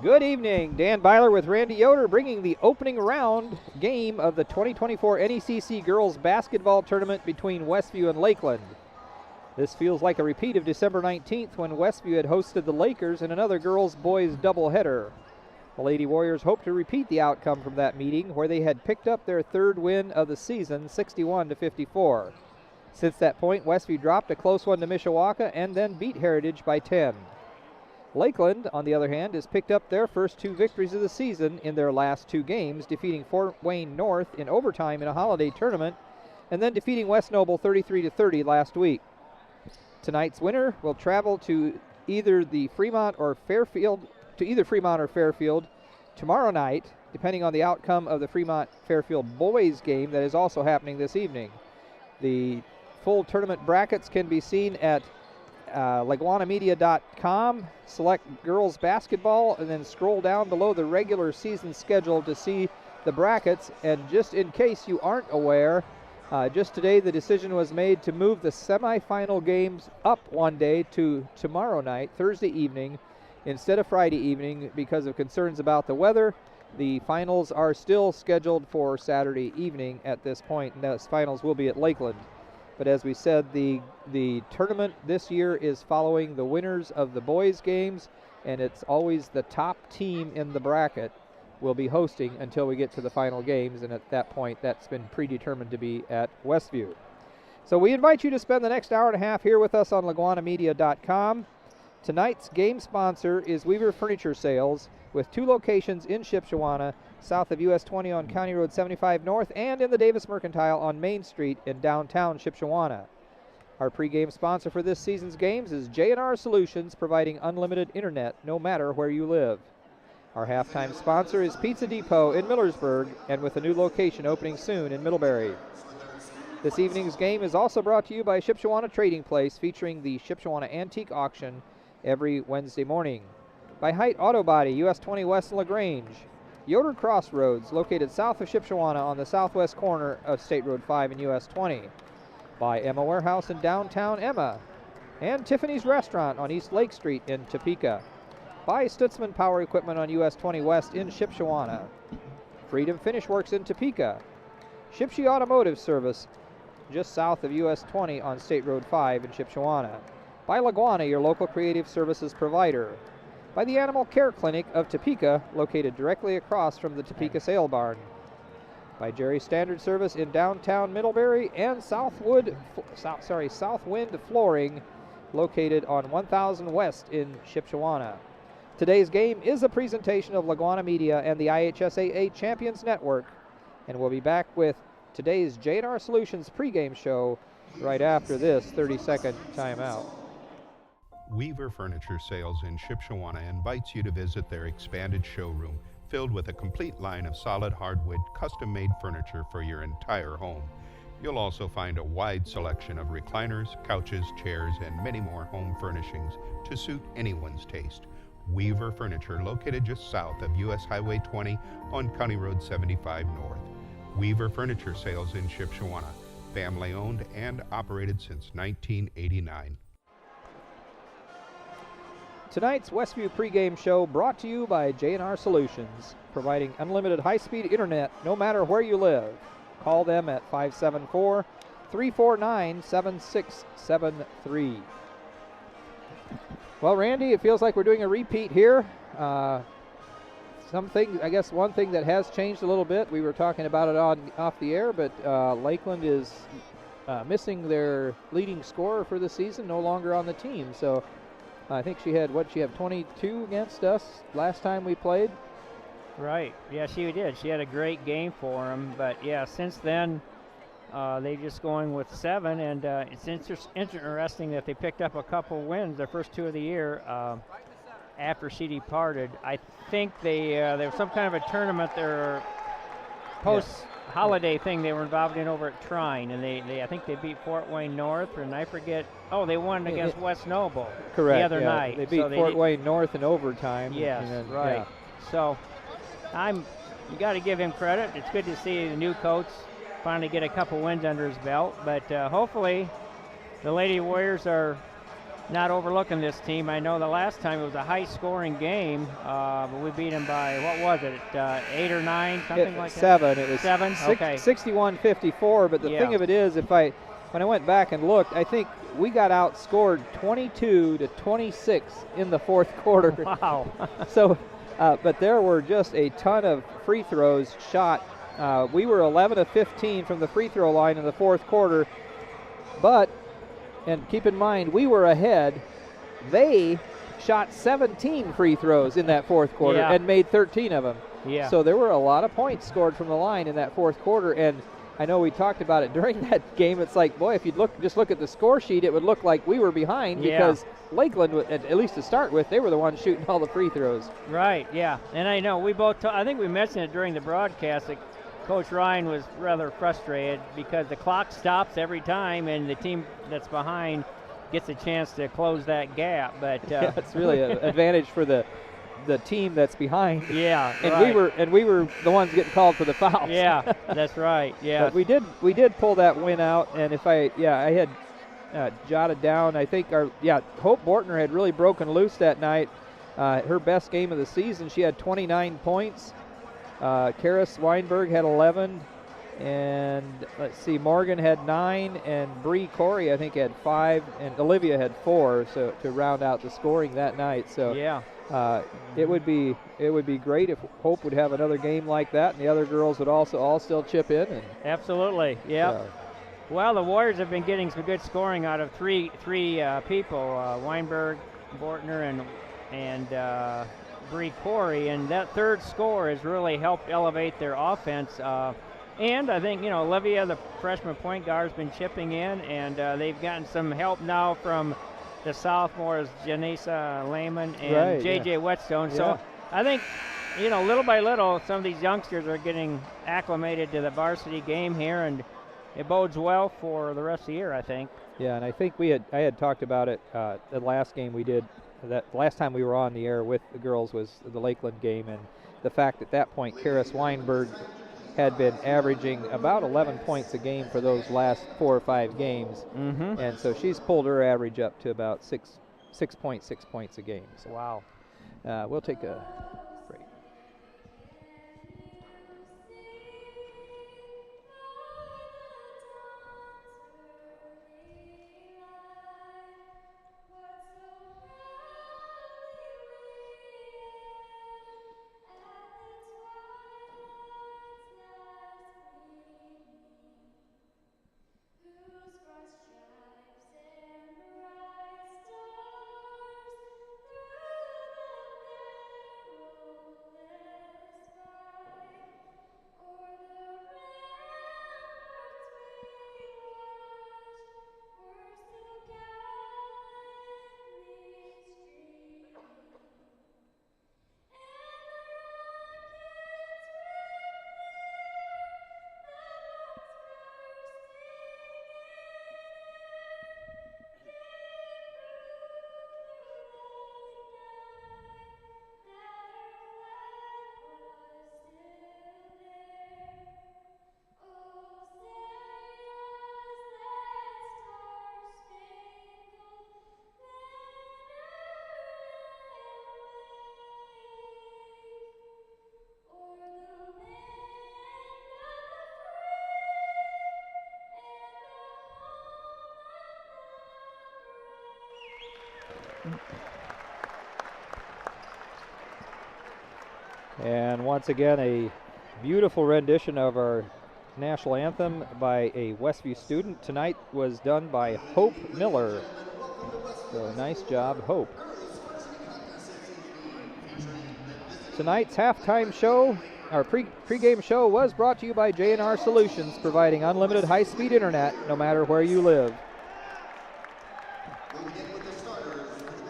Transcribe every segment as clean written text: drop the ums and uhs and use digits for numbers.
Good evening. Dan Byler with Randy Yoder bringing the opening round game of the 2024 NECC Girls Basketball Tournament between Westview and Lakeland. This feels like a repeat of December 19th when Westview had hosted the Lakers in another girls-boys doubleheader. The Lady Warriors hope to repeat the outcome from that meeting where they had picked up their third win of the season, 61-54. Since that point, Westview dropped a close one to Mishawaka and then beat Heritage by 10. Lakeland, on the other hand, has picked up their first two victories of the season in their last two games, defeating Fort Wayne North in overtime in a holiday tournament and then defeating West Noble 33-30 last week. Tonight's winner will travel to either Fremont or Fairfield tomorrow night, depending on the outcome of the Fremont-Fairfield boys game that is also happening this evening. The full tournament brackets can be seen at LaGwanamedia.com. Select girls basketball and then scroll down below the regular season schedule to see the brackets. And just in case you aren't aware, just today the decision was made to move the semifinal games up one day to tomorrow night, Thursday evening, instead of Friday evening because of concerns about the weather. The finals are still scheduled for Saturday evening at this point, and those finals will be at Lakeland. But as we said, the tournament this year is following the winners of the boys' games, and it's always the top team in the bracket will be hosting until we get to the final games, and at that point, that's been predetermined to be at Westview. So we invite you to spend the next hour and a half here with us on LaGwanamedia.com. Tonight's game sponsor is Weaver Furniture Sales, with two locations in Shipshewana, south of US 20 on County Road 75 North, and in the Davis Mercantile on Main Street in downtown Shipshewana. Our pregame sponsor for this season's games is J&R Solutions, providing unlimited internet no matter where you live. Our halftime sponsor is Pizza Depot in Millersburg, and with a new location opening soon in Middlebury. This evening's game is also brought to you by Shipshewana Trading Place, featuring the Shipshewana Antique Auction every Wednesday morning. By Height Auto Body, US 20 West LaGrange. Yoder Crossroads, located south of Shipshewana on the southwest corner of State Road 5 and US 20. By Emma Warehouse in downtown Emma. And Tiffany's Restaurant on East Lake Street in Topeka. By Stutzman Power Equipment on US 20 West in Shipshewana. Freedom Finish Works in Topeka. Shipshe Automotive Service, just south of US 20 on State Road 5 in Shipshewana. By LaGwana, your local creative services provider. By the Animal Care Clinic of Topeka, located directly across from the Topeka Sale Barn. By Jerry Standard Service in downtown Middlebury, and Southwind Flooring, located on 1000 West in Shipshewana. Today's game is a presentation of LaGwana Media and the IHSAA Champions Network, and we'll be back with today's J&R Solutions pregame show right after this 30-second timeout. Weaver Furniture Sales in Shipshewana invites you to visit their expanded showroom filled with a complete line of solid hardwood custom-made furniture for your entire home. You'll also find a wide selection of recliners, couches, chairs, and many more home furnishings to suit anyone's taste. Weaver Furniture, located just south of US Highway 20 on County Road 75 North. Weaver Furniture Sales in Shipshewana, family owned and operated since 1989. Tonight's Westview pregame show brought to you by J&R Solutions, providing unlimited high-speed internet no matter where you live. Call them at 574-349-7673. Well, Randy, it feels like we're doing a repeat here. One thing that has changed a little bit, we were talking about it off the air, but Lakeland is missing their leading scorer for the season, no longer on the team. So I think she had 22 against us last time we played? Right. Yeah, she did. She had a great game for them. But, yeah, since then, they're just going with 7. And it's interesting that they picked up a couple wins, their first 2 of the year, after she departed. I think there was some kind of a tournament, their post-holiday thing they were involved in over at Trine. And I think they beat Fort Wayne North, and I forget. Oh, they won against West Noble. Correct. The other night. They beat Fort Wayne North in overtime. Yes, right. Yeah. So you got to give him credit. It's good to see the new coach finally get a couple wins under his belt. But hopefully the Lady Warriors are not overlooking this team. I know the last time it was a high-scoring game, but we beat them by, what was it, 8 or 9, something like that? 7. It was 7? Okay. 61-54, but the thing of it is, when I went back and looked, I think we got outscored 22-26 in the fourth quarter. Wow. So, but there were just a ton of free throws shot. We were 11 of 15 from the free throw line in the fourth quarter, but, and keep in mind, we were ahead. They shot 17 free throws in that fourth quarter and made 13 of them. Yeah. So there were a lot of points scored from the line in that fourth quarter, and I know we talked about it during that game. It's like, boy, if you just look at the score sheet, it would look like we were behind because Lakeland, at least to start with, they were the ones shooting all the free throws. Right, yeah. And I know we both, I think we mentioned it during the broadcast, that Coach Ryan was rather frustrated because the clock stops every time and the team that's behind gets a chance to close that gap. But it's really an advantage for the team that's behind. Yeah, and we were the ones getting called for the fouls. Yeah, that's right. Yeah, but we did pull that win out, and I had jotted down. I think Hope Bortner had really broken loose that night. Her best game of the season. She had 29 points. Karis Weinberg had 11, and let's see, Morgan had 9, and Bree Corey I think had 5, and Olivia had 4. So to round out the scoring that night. So yeah. It would be great if Hope would have another game like that, and the other girls would also all still chip in. And absolutely, yeah. Well, the Warriors have been getting some good scoring out of three people: Weinberg, Bortner, and Bree Corey. And that third score has really helped elevate their offense. And I think Olivia, the freshman point guard, has been chipping in, and they've gotten some help now from the sophomores, Janisa Lehman and J.J. Whetstone. So I think, little by little, some of these youngsters are getting acclimated to the varsity game here, and it bodes well for the rest of the year, I think. Yeah, and I think I had talked about it the last game we did. That last time we were on the air with the girls was the Lakeland game, and the fact at that point Karis Weinberg had been averaging about 11 points a game for those last 4 or 5 games. Mm-hmm. And so she's pulled her average up to about 6.6 points a game. So wow. We'll take a break. And once again, a beautiful rendition of our national anthem by a Westview student. Tonight was done by Hope Miller. So nice job, Hope. Tonight's halftime show, our pregame show, was brought to you by J&R Solutions, providing unlimited high-speed internet no matter where you live.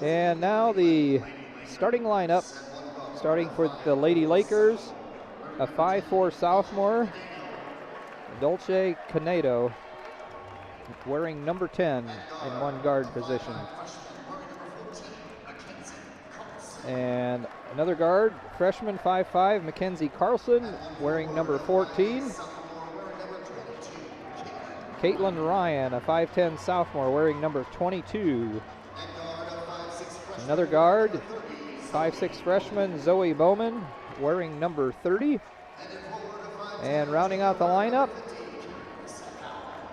And now the starting lineup, starting for the Lady Lakers, a 5'4" sophomore, Dolce Canedo, wearing number 10 in one guard position. And another guard, freshman 5'5", Mackenzie Carlson, wearing number 14. Caitlin Ryan, a 5'10" sophomore, wearing number 22. Another guard, 5'6" freshman Zoe Bowman, wearing number 30. And rounding out the lineup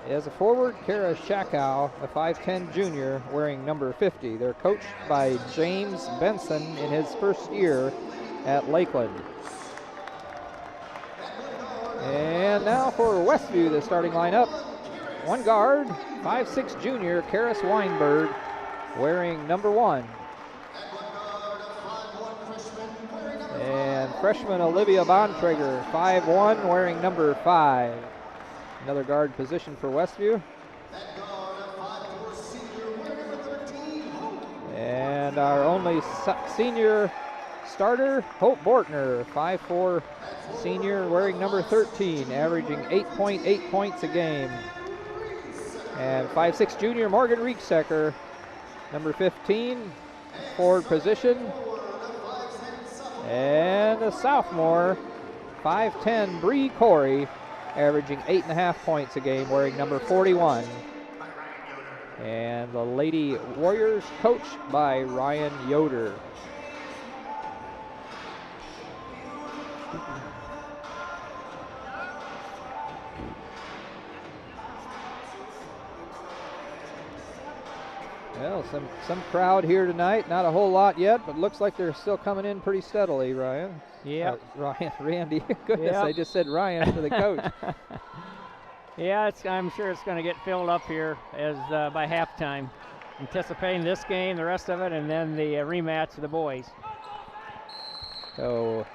is a forward, Kara Shakow, a 5'10" junior, wearing number 50. They're coached by James Benson in his first year at Lakeland. And now for Westview, the starting lineup. One guard, 5'6" junior, Karis Weinberg, wearing number 1. And freshman Olivia Bontrager, 5'1", wearing number 5. Another guard position for Westview. And our only senior starter, Hope Bortner, 5'4" senior, wearing number 13, averaging 8.8 points a game. And 5'6" junior, Morgan Rieksecker, number 15, forward position. And a sophomore, 5'10", Bree Corey, averaging 8.5 points a game, wearing number 41. And the Lady Warriors coached by Ryan Yoder. Well, some crowd here tonight. Not a whole lot yet, but looks like they're still coming in pretty steadily, Ryan. Yeah. Randy. Goodness, yep. I just said Ryan for the coach. Yeah, I'm sure it's going to get filled up here as by halftime. Anticipating this game, the rest of it, and then the rematch of the boys. So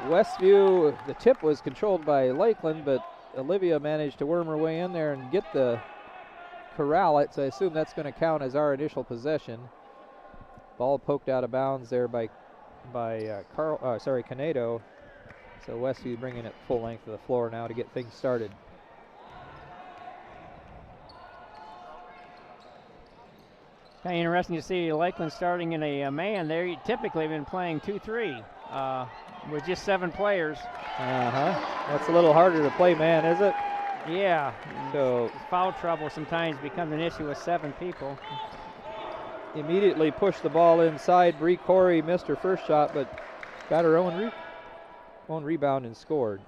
Westview, the tip was controlled by Lakeland, but Olivia managed to worm her way in there and get the corral it, so I assume that's going to count as our initial possession. Ball poked out of bounds there by Canedo. So Westview bringing it full length to the floor now to get things started. Kind of interesting to see Lakeland starting in a man. They typically have been playing 2-3 with just 7 players. That's a little harder to play man, is it? Yeah. So foul trouble sometimes becomes an issue with 7 people. Immediately pushed the ball inside. Bree Corey missed her first shot, but got her own rebound and scored.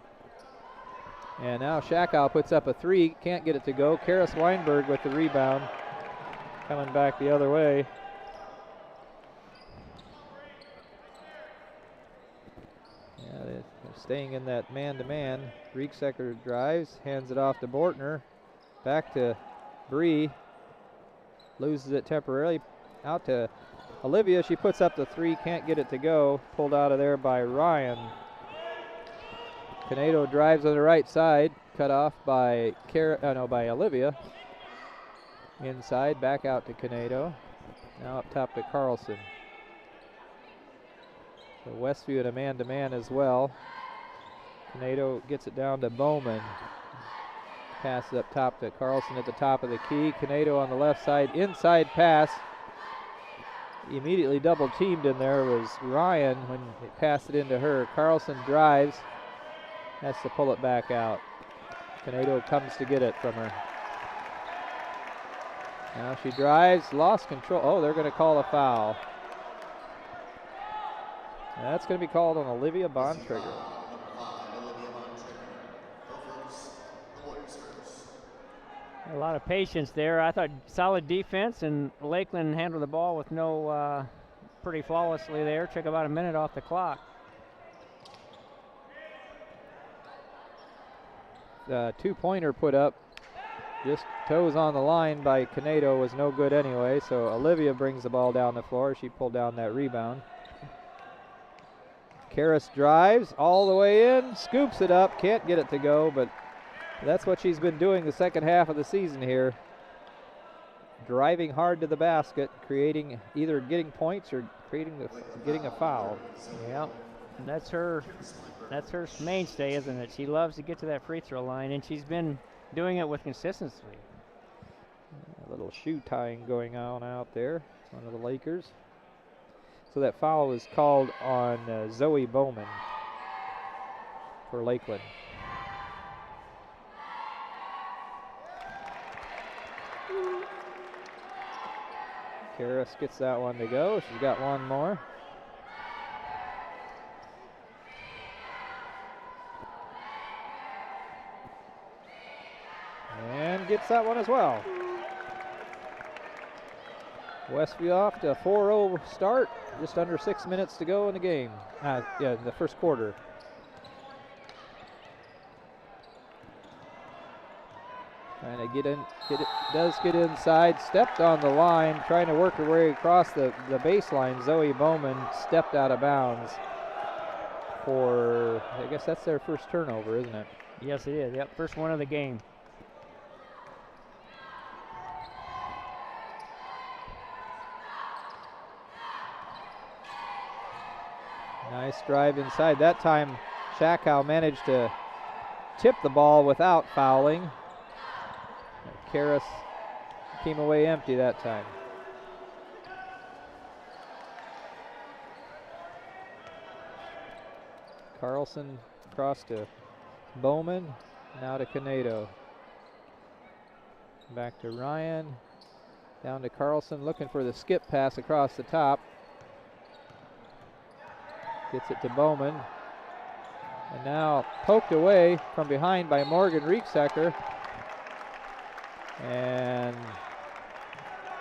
And now Shakow puts up a 3, can't get it to go. Karis Weinberg with the rebound, coming back the other way. Yeah, they're staying in that man-to-man. Rieksecker drives, hands it off to Bortner. Back to Bree. Loses it temporarily. Out to Olivia. She puts up the 3, can't get it to go. Pulled out of there by Ryan. Canedo drives on the right side. Cut off by by Olivia. Inside, back out to Canedo. Now up top to Carlson. So Westview in a man-to-man as well. Canedo gets it down to Bowman. Passes up top to Carlson at the top of the key. Canedo on the left side, inside pass. Immediately double teamed in there was Ryan when he passed it into her. Carlson drives, has to pull it back out. Canedo comes to get it from her. Now she drives, lost control. Oh, they're going to call a foul. That's going to be called on Olivia Bontrager. A lot of patience there. I thought solid defense, and Lakeland handled the ball with pretty flawlessly there. Took about a minute off the clock. The 2-pointer put up, just toes on the line by Canedo, was no good anyway, so Olivia brings the ball down the floor. She pulled down that rebound. Karis drives all the way in, scoops it up, can't get it to go, but that's what she's been doing the second half of the season here. Driving hard to the basket, creating either getting points or getting a foul. Yeah, that's her mainstay, isn't it? She loves to get to that free throw line, and she's been doing it with consistency. A little shoe tying going on out there. One of the Lakers. So that foul was called on Zoe Bowman for Lakeland. Karras gets that one to go. She's got one more. And gets that one as well. Westview off to a 4-0 start. Just under 6 minutes to go in the game. In the first quarter. Trying to get inside, stepped on the line, trying to work her way across the baseline. Zoe Bowman stepped out of bounds for, I guess that's their first turnover, isn't it? Yes, it is. Yep, first one of the game. Nice drive inside. That time, Shakow managed to tip the ball without fouling. Karras came away empty that time. Carlson across to Bowman, now to Canedo. Back to Ryan, down to Carlson, looking for the skip pass across the top. Gets it to Bowman. And now poked away from behind by Morgan Rieksecker. And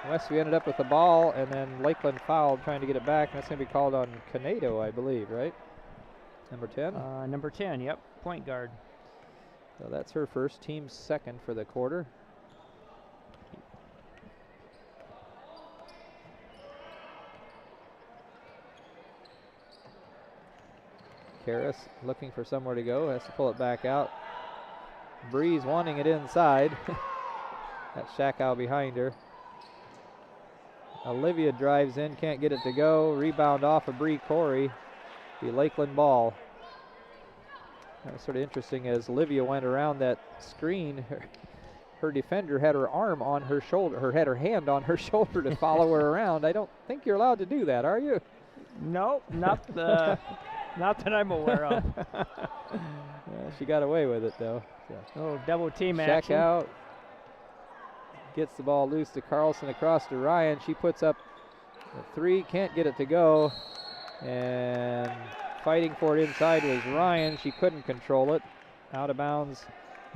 Westview ended up with the ball, and then Lakeland fouled trying to get it back. And that's going to be called on Canedo, I believe, right? Number 10? Number 10, yep, point guard. So that's her first, team's second for the quarter. Karras looking for somewhere to go, has to pull it back out. Breeze wanting it inside. Got Shakow behind her. Olivia drives in, can't get it to go. Rebound off of Bree Corey. The Lakeland ball. That was sort of interesting as Olivia went around that screen. Her defender had her arm on her shoulder, had her hand on her shoulder to follow her around. I don't think you're allowed to do that, are you? No, not that I'm aware of. She got away with it though. So. Oh, double team action. Shakow gets the ball loose to Carlson across to Ryan. She puts up a three, can't get it to go. And fighting for it inside was Ryan. She couldn't control it. Out of bounds.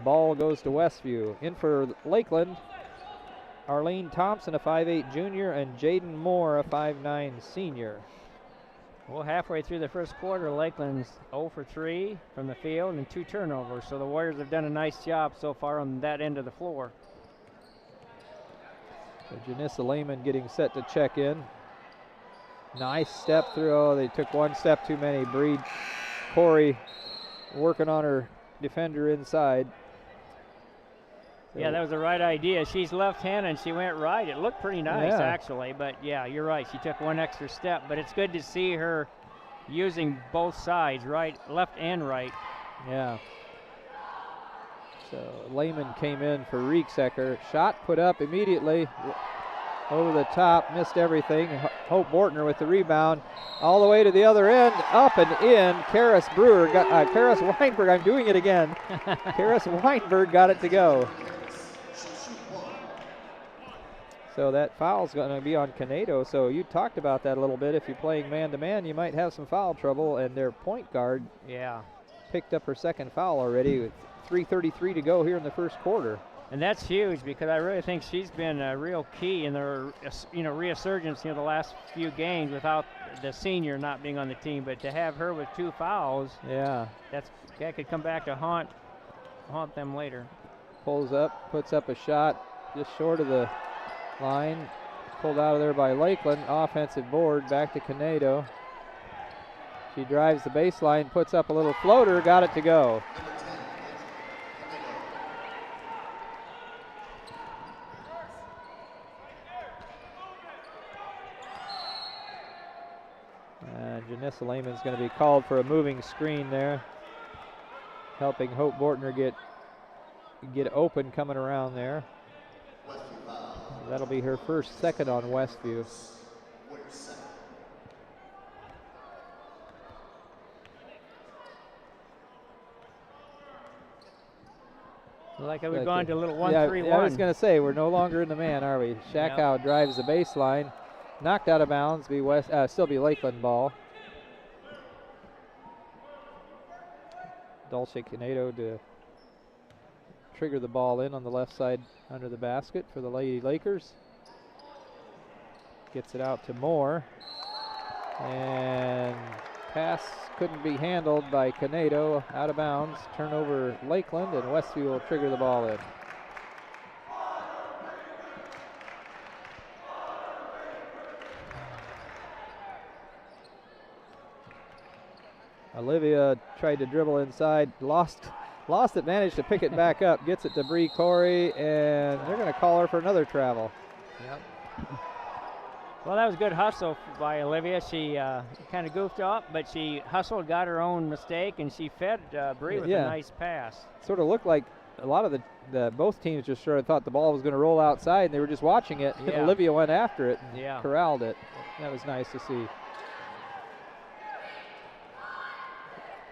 Ball goes to Westview. In for Lakeland, Arlene Thompson, a 5'8 junior, and Jaden Moore, a 5'9 senior. Well, halfway through the first quarter, Lakeland's 0 for 3 from the field and 2 turnovers. So the Warriors have done a nice job so far on that end of the floor. So Janissa Lehman getting set to check in. Nice step through. Oh, they took one step too many. Bree Corey working on her defender inside. So yeah, that was the right idea. She's left-handed and she went right. It looked pretty nice, actually. But, yeah, you're right. She took one extra step. But it's good to see her using both sides, right, left and right. Yeah. So Lehman came in for Rieksecker. Shot put up immediately over the top, missed everything. Hope Bortner with the rebound, all the way to the other end, up and in. Karras Weinberg, I'm doing it again. Karras Weinberg got it to go. So that foul's going to be on Canedo. So you talked about that a little bit. If you're playing man-to-man, you might have some foul trouble, and their point guard picked up her second foul already with 3:33 to go here in the first quarter. And that's huge because I really think she's been a real key in their resurgence the last few games without the senior not being on the team. But to have her with 2 fouls, that could come back to haunt them later. Pulls up, puts up a shot just short of the line. Pulled out of there by Lakeland. Offensive board back to Canedo. She drives the baseline, puts up a little floater, got it to go. Janissa Lehman's going to be called for a moving screen there, helping Hope Bortner get open coming around there. That'll be her second on Westview. Like we've gone to a little 1-3-1. I was going to say, we're no longer in the man, are we? Shakow drives the baseline. Knocked out of bounds, still be Lakeland ball. Dulce Canedo to trigger the ball in on the left side under the basket for the Lady Lakers. Gets it out to Moore. And pass couldn't be handled by Canedo, out of bounds. Turnover Lakeland, and Westview will trigger the ball in. Olivia tried to dribble inside, lost it, managed to pick it back up, gets it to Bree Corey, and they're going to call her for another travel. Yep. Well, that was good hustle by Olivia. She kind of goofed up, but she hustled, got her own mistake, and she fed Bree with a nice pass. Sort of looked like a lot of both teams just sort of thought the ball was going to roll outside, and they were just watching it. And Olivia went after it and corralled it. That was nice to see.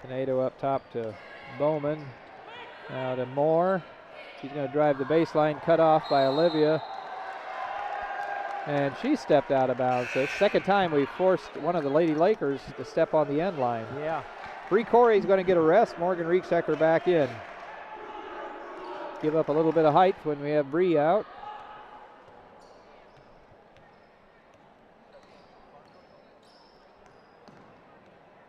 Canedo up top to Bowman. Now to Moore. She's going to drive the baseline, cut off by Olivia. And she stepped out of bounds. So it's the second time we forced one of the Lady Lakers to step on the end line. Yeah. Bree Corey's going to get a rest. Morgan Rieksecker back in. Give up a little bit of height when we have Bree out.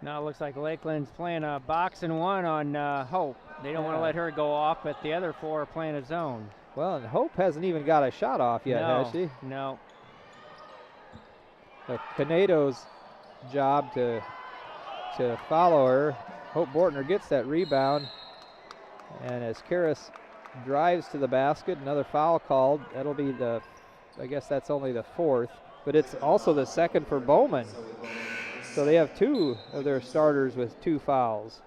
Now it looks like Lakeland's playing a box and one on Hope. They don't want to let her go off, but the other four are playing a zone. Well, and Hope hasn't even got a shot off yet, has she? No. Canedo's job to follow her. Hope Bortner gets that rebound. And as Karras drives to the basket, another foul called. That'll be I guess that's only the fourth, but it's also the second for Bowman. So they have two of their starters with two fouls.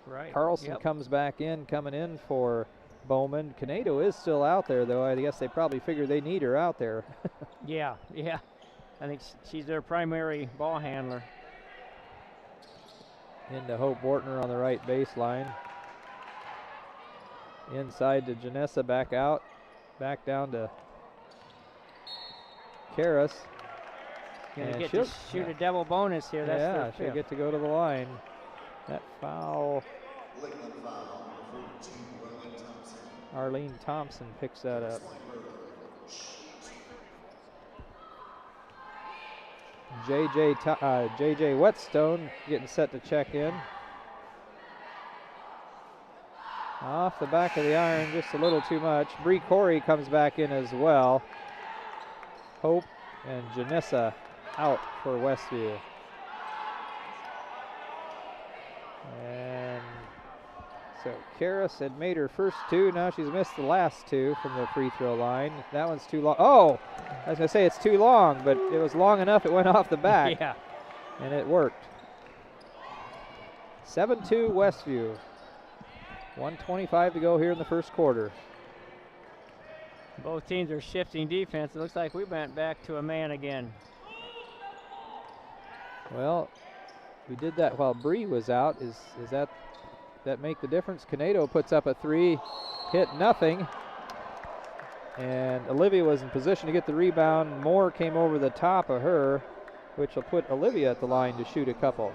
Right. Carlson comes back coming in for Bowman. Canedo is still out there, though. I guess they probably figure they need her out there. Yeah. I think she's their primary ball handler. Into Hope Bortner on the right baseline. Inside to Janessa, back out. Back down to Karras. Gonna get to shoot a double bonus here. That's their she'll get to go to the line. That foul. Arlene Thompson picks that up. JJ Whetstone getting set to check in. Off the back of the iron, just a little too much. Bree Corey comes back in as well. Hope and Janessa out for Westview. And so Karras had made her first two. Now she's missed the last two from the free throw line. That one's too long. Oh, I was going to say it's too long, but it was long enough it went off the back. Yeah. And it worked. 7-2 Westview. 1:25 to go here in the first quarter. Both teams are shifting defense. It looks like we went back to a man again. Well, we did that while Bree was out. Is that make the difference? Canedo puts up a three, hit nothing. And Olivia was in position to get the rebound. Moore came over the top of her, which will put Olivia at the line to shoot a couple.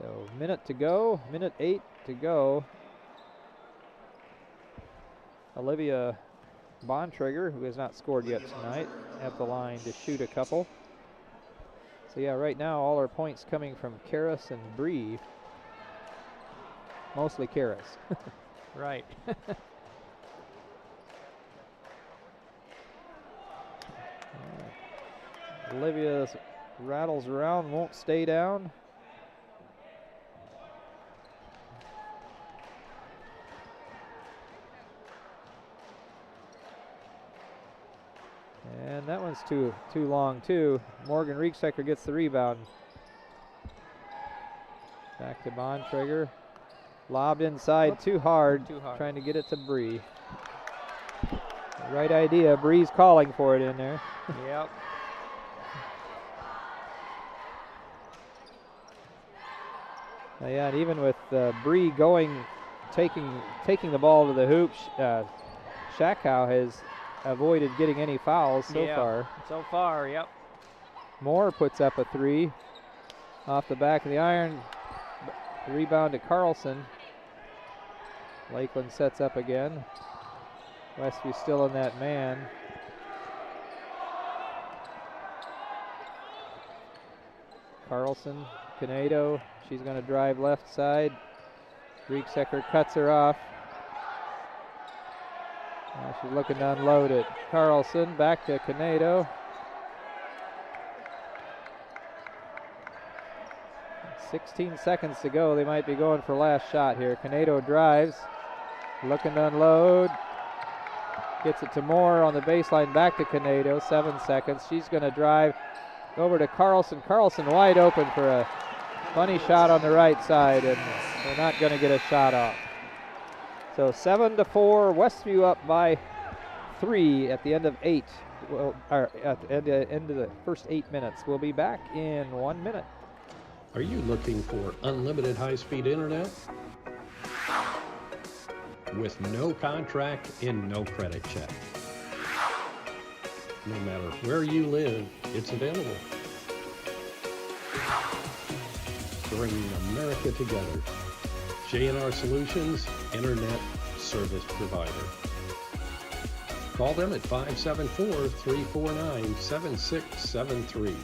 So minute 8 to go. Olivia Bontrager, who has not scored yet tonight, at the line to shoot a couple. So yeah, right now all our points coming from Karras and Bree. Mostly Karras. Right. Olivia rattles around, won't stay down. And that one's too long too. Morgan Rieksecker gets the rebound. Back to Bontrager. Lobbed inside, too hard. Trying to get it to Bree. Right idea. Bree's calling for it in there. Yep. Yeah, and even with Bree taking the ball to the hoop, Shakow has avoided getting any fouls so far. So far, yep. Moore puts up a 3 off the back of the iron. Rebound to Carlson. Lakeland sets up again. Westview still in that man. Carlson, Canedo, she's going to drive left side. Rieksecker cuts her off. Now she's looking to unload it. Carlson back to Canedo. 16 seconds to go. They might be going for last shot here. Canedo drives, looking to unload. Gets it to Moore on the baseline, back to Canedo. 7 seconds. She's going to drive over to Carlson. Carlson wide open for a funny shot on the right side, and they're not going to get a shot off. So 7-4, Westview up by 3 at the end of 8. Well, or at the end of the first 8 minutes. We'll be back in 1 minute. Are you looking for unlimited high-speed internet? With no contract and no credit check. No matter where you live, it's available. Bringing America together. J&R Solutions, Internet Service Provider. Call them at 574-349-7673.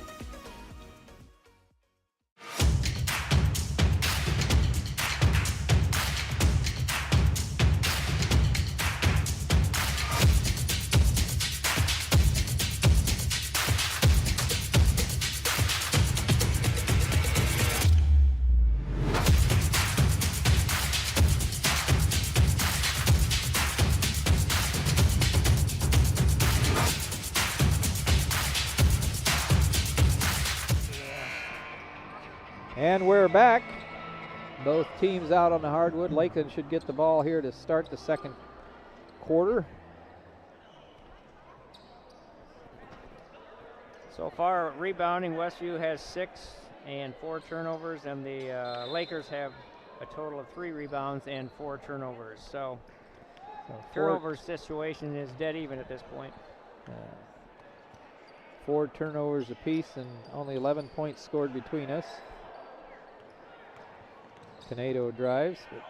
And we're back. Both teams out on the hardwood. Lakeland should get the ball here to start the second quarter. So far, rebounding, Westview has 6 and 4 turnovers, and the Lakers have a total of 3 rebounds and 4 turnovers. So turnover situation is dead even at this point. 4 turnovers apiece and only 11 points scored between us. Canedo drives, but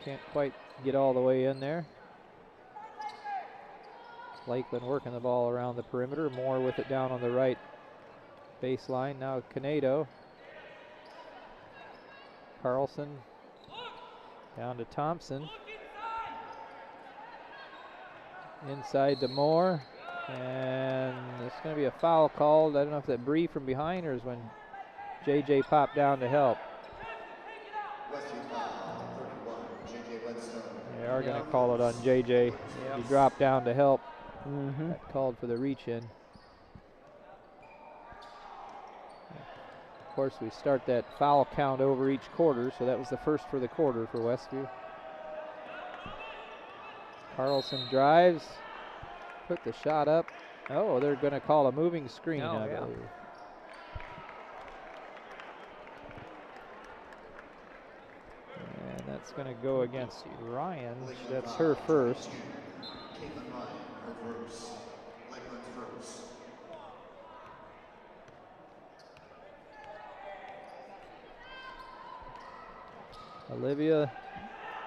can't quite get all the way in there. Lakeland working the ball around the perimeter. Moore with it down on the right baseline. Now Canedo. Carlson down to Thompson. Inside to Moore. And it's going to be a foul called. I don't know if that Bree from behind or is when JJ popped down to help. They are going to call it on JJ. He dropped down to help. That called for the reach in. Of course, we start that foul count over each quarter, so that was the first for the quarter for Westview. Carlson drives, put the shot up. Oh, they're going to call a moving screen, I believe. And that's going to go against Ryan. That's her first. Olivia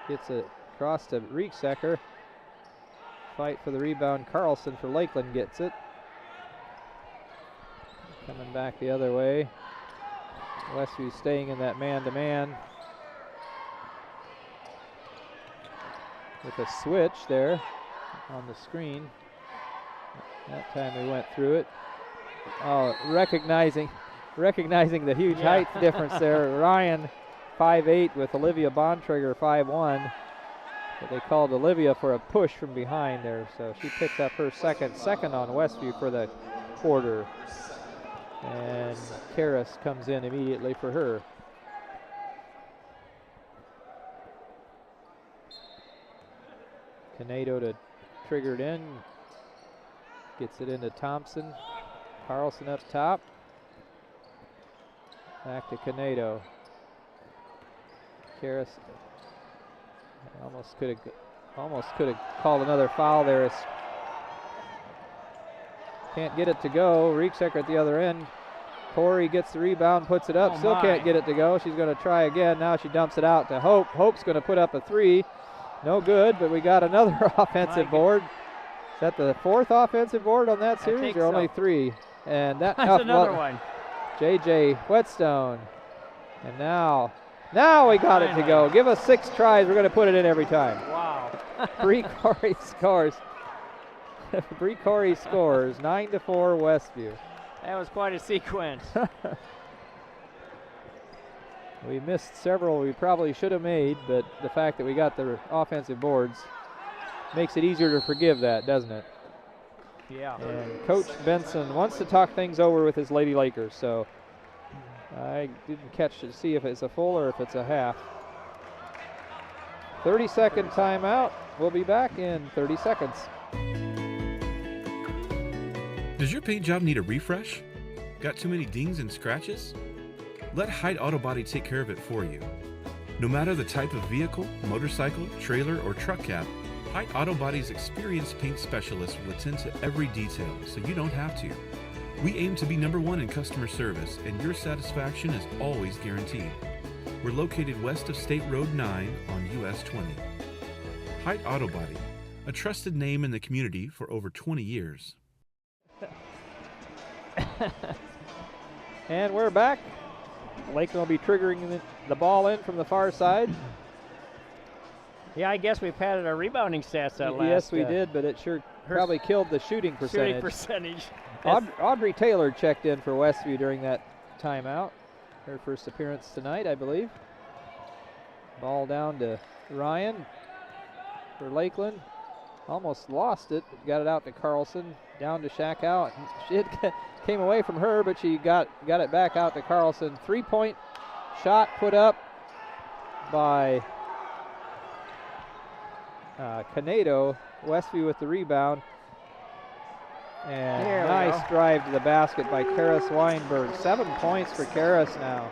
gets it across to Rieksecker. Fight for the rebound. Carlson for Lakeland gets it. Coming back the other way. Westview staying in that man-to-man. With a switch there on the screen. That time we went through it. Oh, recognizing the huge height difference there. Ryan 5'8" with Olivia Bontrager 5'1". But they called Olivia for a push from behind there, so she picked up her second on Westview for the quarter. And Karras comes in immediately for her. Canedo to trigger it in. Gets it into Thompson. Carlson up top. Back to Canedo. Karras almost could have called another foul there. Can't get it to go. Rieksecker at the other end. Corey gets the rebound, puts it up. Still can't get it to go. She's going to try again. Now she dumps it out to Hope. Hope's going to put up a 3. No good, but we got another offensive board. Is that the 4th offensive board on that series, or only 3? And that's another one. JJ Whetstone. And now we got it to go. Give us 6 tries. We're going to put it in every time. Wow. Bree Corey scores. Bree Corey scores. 9-4 Westview. That was quite a sequence. We missed several we probably should have made, but the fact that we got the offensive boards makes it easier to forgive that, doesn't it? Yeah. And Coach Benson wants to talk things over with his Lady Lakers, so I didn't catch to see if it's a full or if it's a half. 30-second timeout. We'll be back in 30 seconds. Does your paint job need a refresh? Got too many dings and scratches? Let Height Auto Body take care of it for you. No matter the type of vehicle, motorcycle, trailer, or truck cab, Height Auto Body's experienced paint specialists will attend to every detail so you don't have to. We aim to be #1 in customer service, and your satisfaction is always guaranteed. We're located west of State Road 9 on US 20. Height Auto Body, a trusted name in the community for over 20 years. And we're back. Lakeland will be triggering the ball in from the far side. Yeah, I guess we padded our rebounding stats that last. Yes, we did, but it sure probably killed the shooting percentage. Audrey Taylor checked in for Westview during that timeout. Her first appearance tonight, I believe. Ball down to Ryan for Lakeland. Almost lost it. Got it out to Carlson. Down to Shackow. It came away from her, but she got it back out to Carlson. 3-point shot put up by Canedo. Westview with the rebound. And nice drive to the basket by Karis Weinberg. 7 points for Karis now.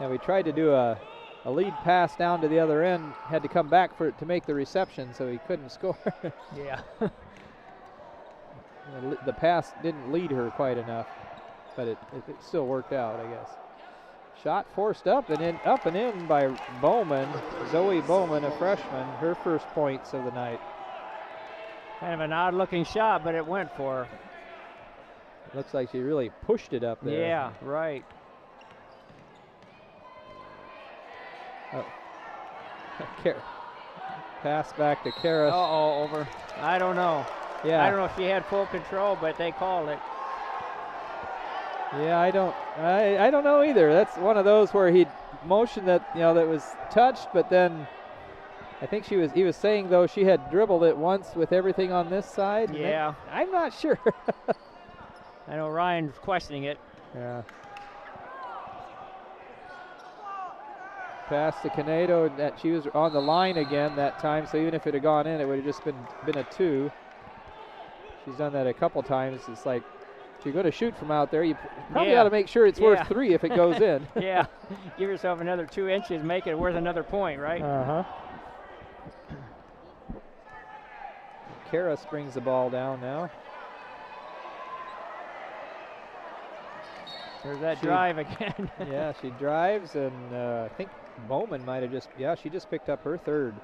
And we tried to do a lead pass down to the other end. Had to come back for it to make the reception, so he couldn't score. Yeah. The pass didn't lead her quite enough, but it still worked out, I guess. Shot forced up and in by Bowman. Zoe Bowman, a freshman, her first points of the night. Kind of an odd-looking shot, but it went for her. Looks like she really pushed it up there. Yeah, right. Oh. Pass back to Karis. Over. I don't know. Yeah. I don't know if she had full control, but they called it. Yeah, I don't know either. That's one of those where he motioned that that was touched, but then I think he was saying though she had dribbled it once with everything on this side. Yeah. I'm not sure. I know Ryan's questioning it. Yeah. Pass to Canedo. That she was on the line again that time, so even if it had gone in, it would have just been a 2. She's done that a couple times. It's like, if you're going to shoot from out there, you probably ought to make sure it's worth 3 if it goes in. Yeah. Give yourself another 2 inches, make it worth another point, right? Uh-huh. Karis brings the ball down now. There's that drive again. Yeah, she drives, and I think Bowman might have she just picked up her 3rd.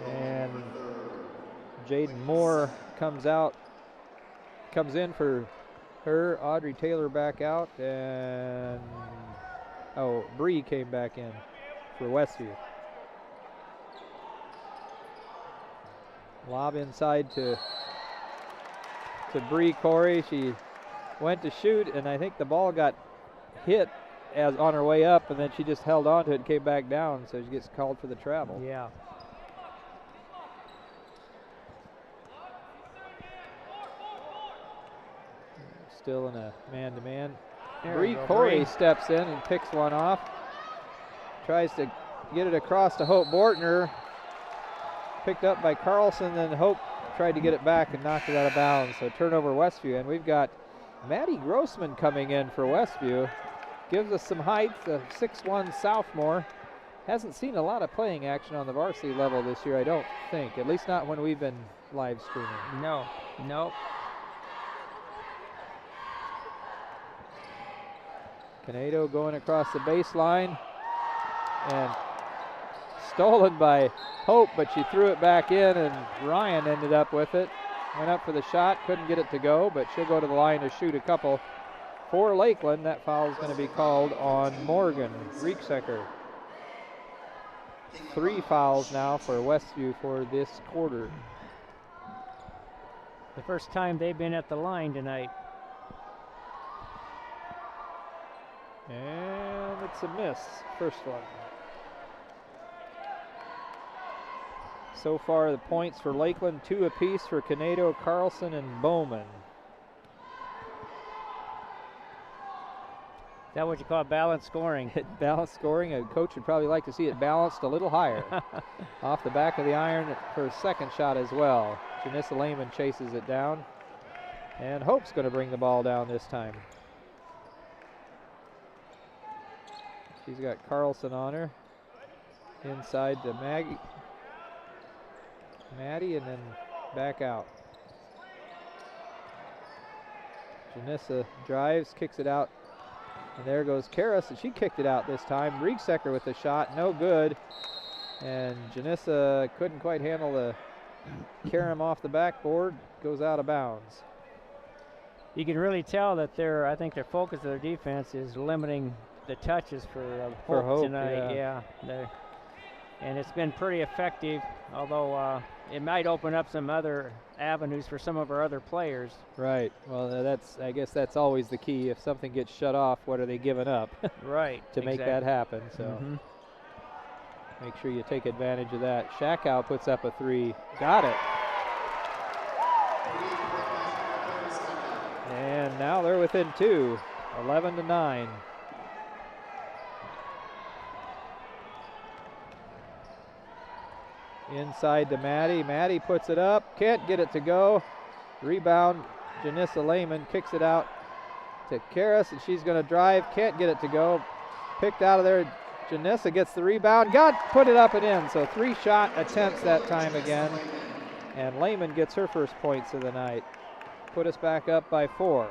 And Jaden Moore comes in for her. Audrey Taylor back out, and Bree came back in for Westview. Lob inside to Bree Corey. She went to shoot, and I think the ball got hit as on her way up, and then she just held on to it and came back down, so she gets called for the travel. Yeah. Still in a man-to-man. Bree Corey steps in and picks one off. Tries to get it across to Hope Bortner. Picked up by Carlson, then Hope tried to get it back and knocked it out of bounds. So turnover Westview, and we've got Maddie Grossman coming in for Westview. Gives us some height, a 6'1" sophomore. hasn't seen a lot of playing action on the varsity level this year, I don't think. At least not when we've been live streaming. No, nope. Canedo going across the baseline and stolen by Hope, but she threw it back in and Ryan ended up with it. Went up for the shot, couldn't get it to go, but she'll go to the line to shoot a couple for Lakeland. That foul is going to be called on Morgan Rieksecker. 3 fouls now for Westview for this quarter. The first time they've been at the line tonight. And it's a miss, first one. So far the points for Lakeland, 2 apiece for Canedo, Carlson, and Bowman. Is that what you call balanced scoring? Balanced scoring. A coach would probably like to see it balanced a little higher. Off the back of the iron for a second shot as well. Janissa Lehman chases it down. And Hope's going to bring the ball down this time. She's got Carlson on her. Inside to Maddie, and then back out. Janissa drives, kicks it out. And there goes Karras, and she kicked it out this time. Rieksecker with the shot, no good. And Janissa couldn't quite handle the Karam off the backboard, goes out of bounds. You can really tell that I think their focus of their defense is limiting the touches for Hope tonight. Yeah. And it's been pretty effective, although it might open up some other avenues for some of our other players. Right. Well, I guess that's always the key. If something gets shut off, what are they giving up? Right. To make that happen. So make sure you take advantage of that. Shakow puts up a 3. Got it. And now they're within 2, 11-9. Inside to Maddie. Maddie puts it up. Can't get it to go. Rebound. Janissa Lehman kicks it out to Karras, and she's going to drive. Can't get it to go. Picked out of there. Janissa gets the rebound. Put it up and in. So 3 shot attempts that time again. And Lehman gets her first points of the night. Put us back up by 4.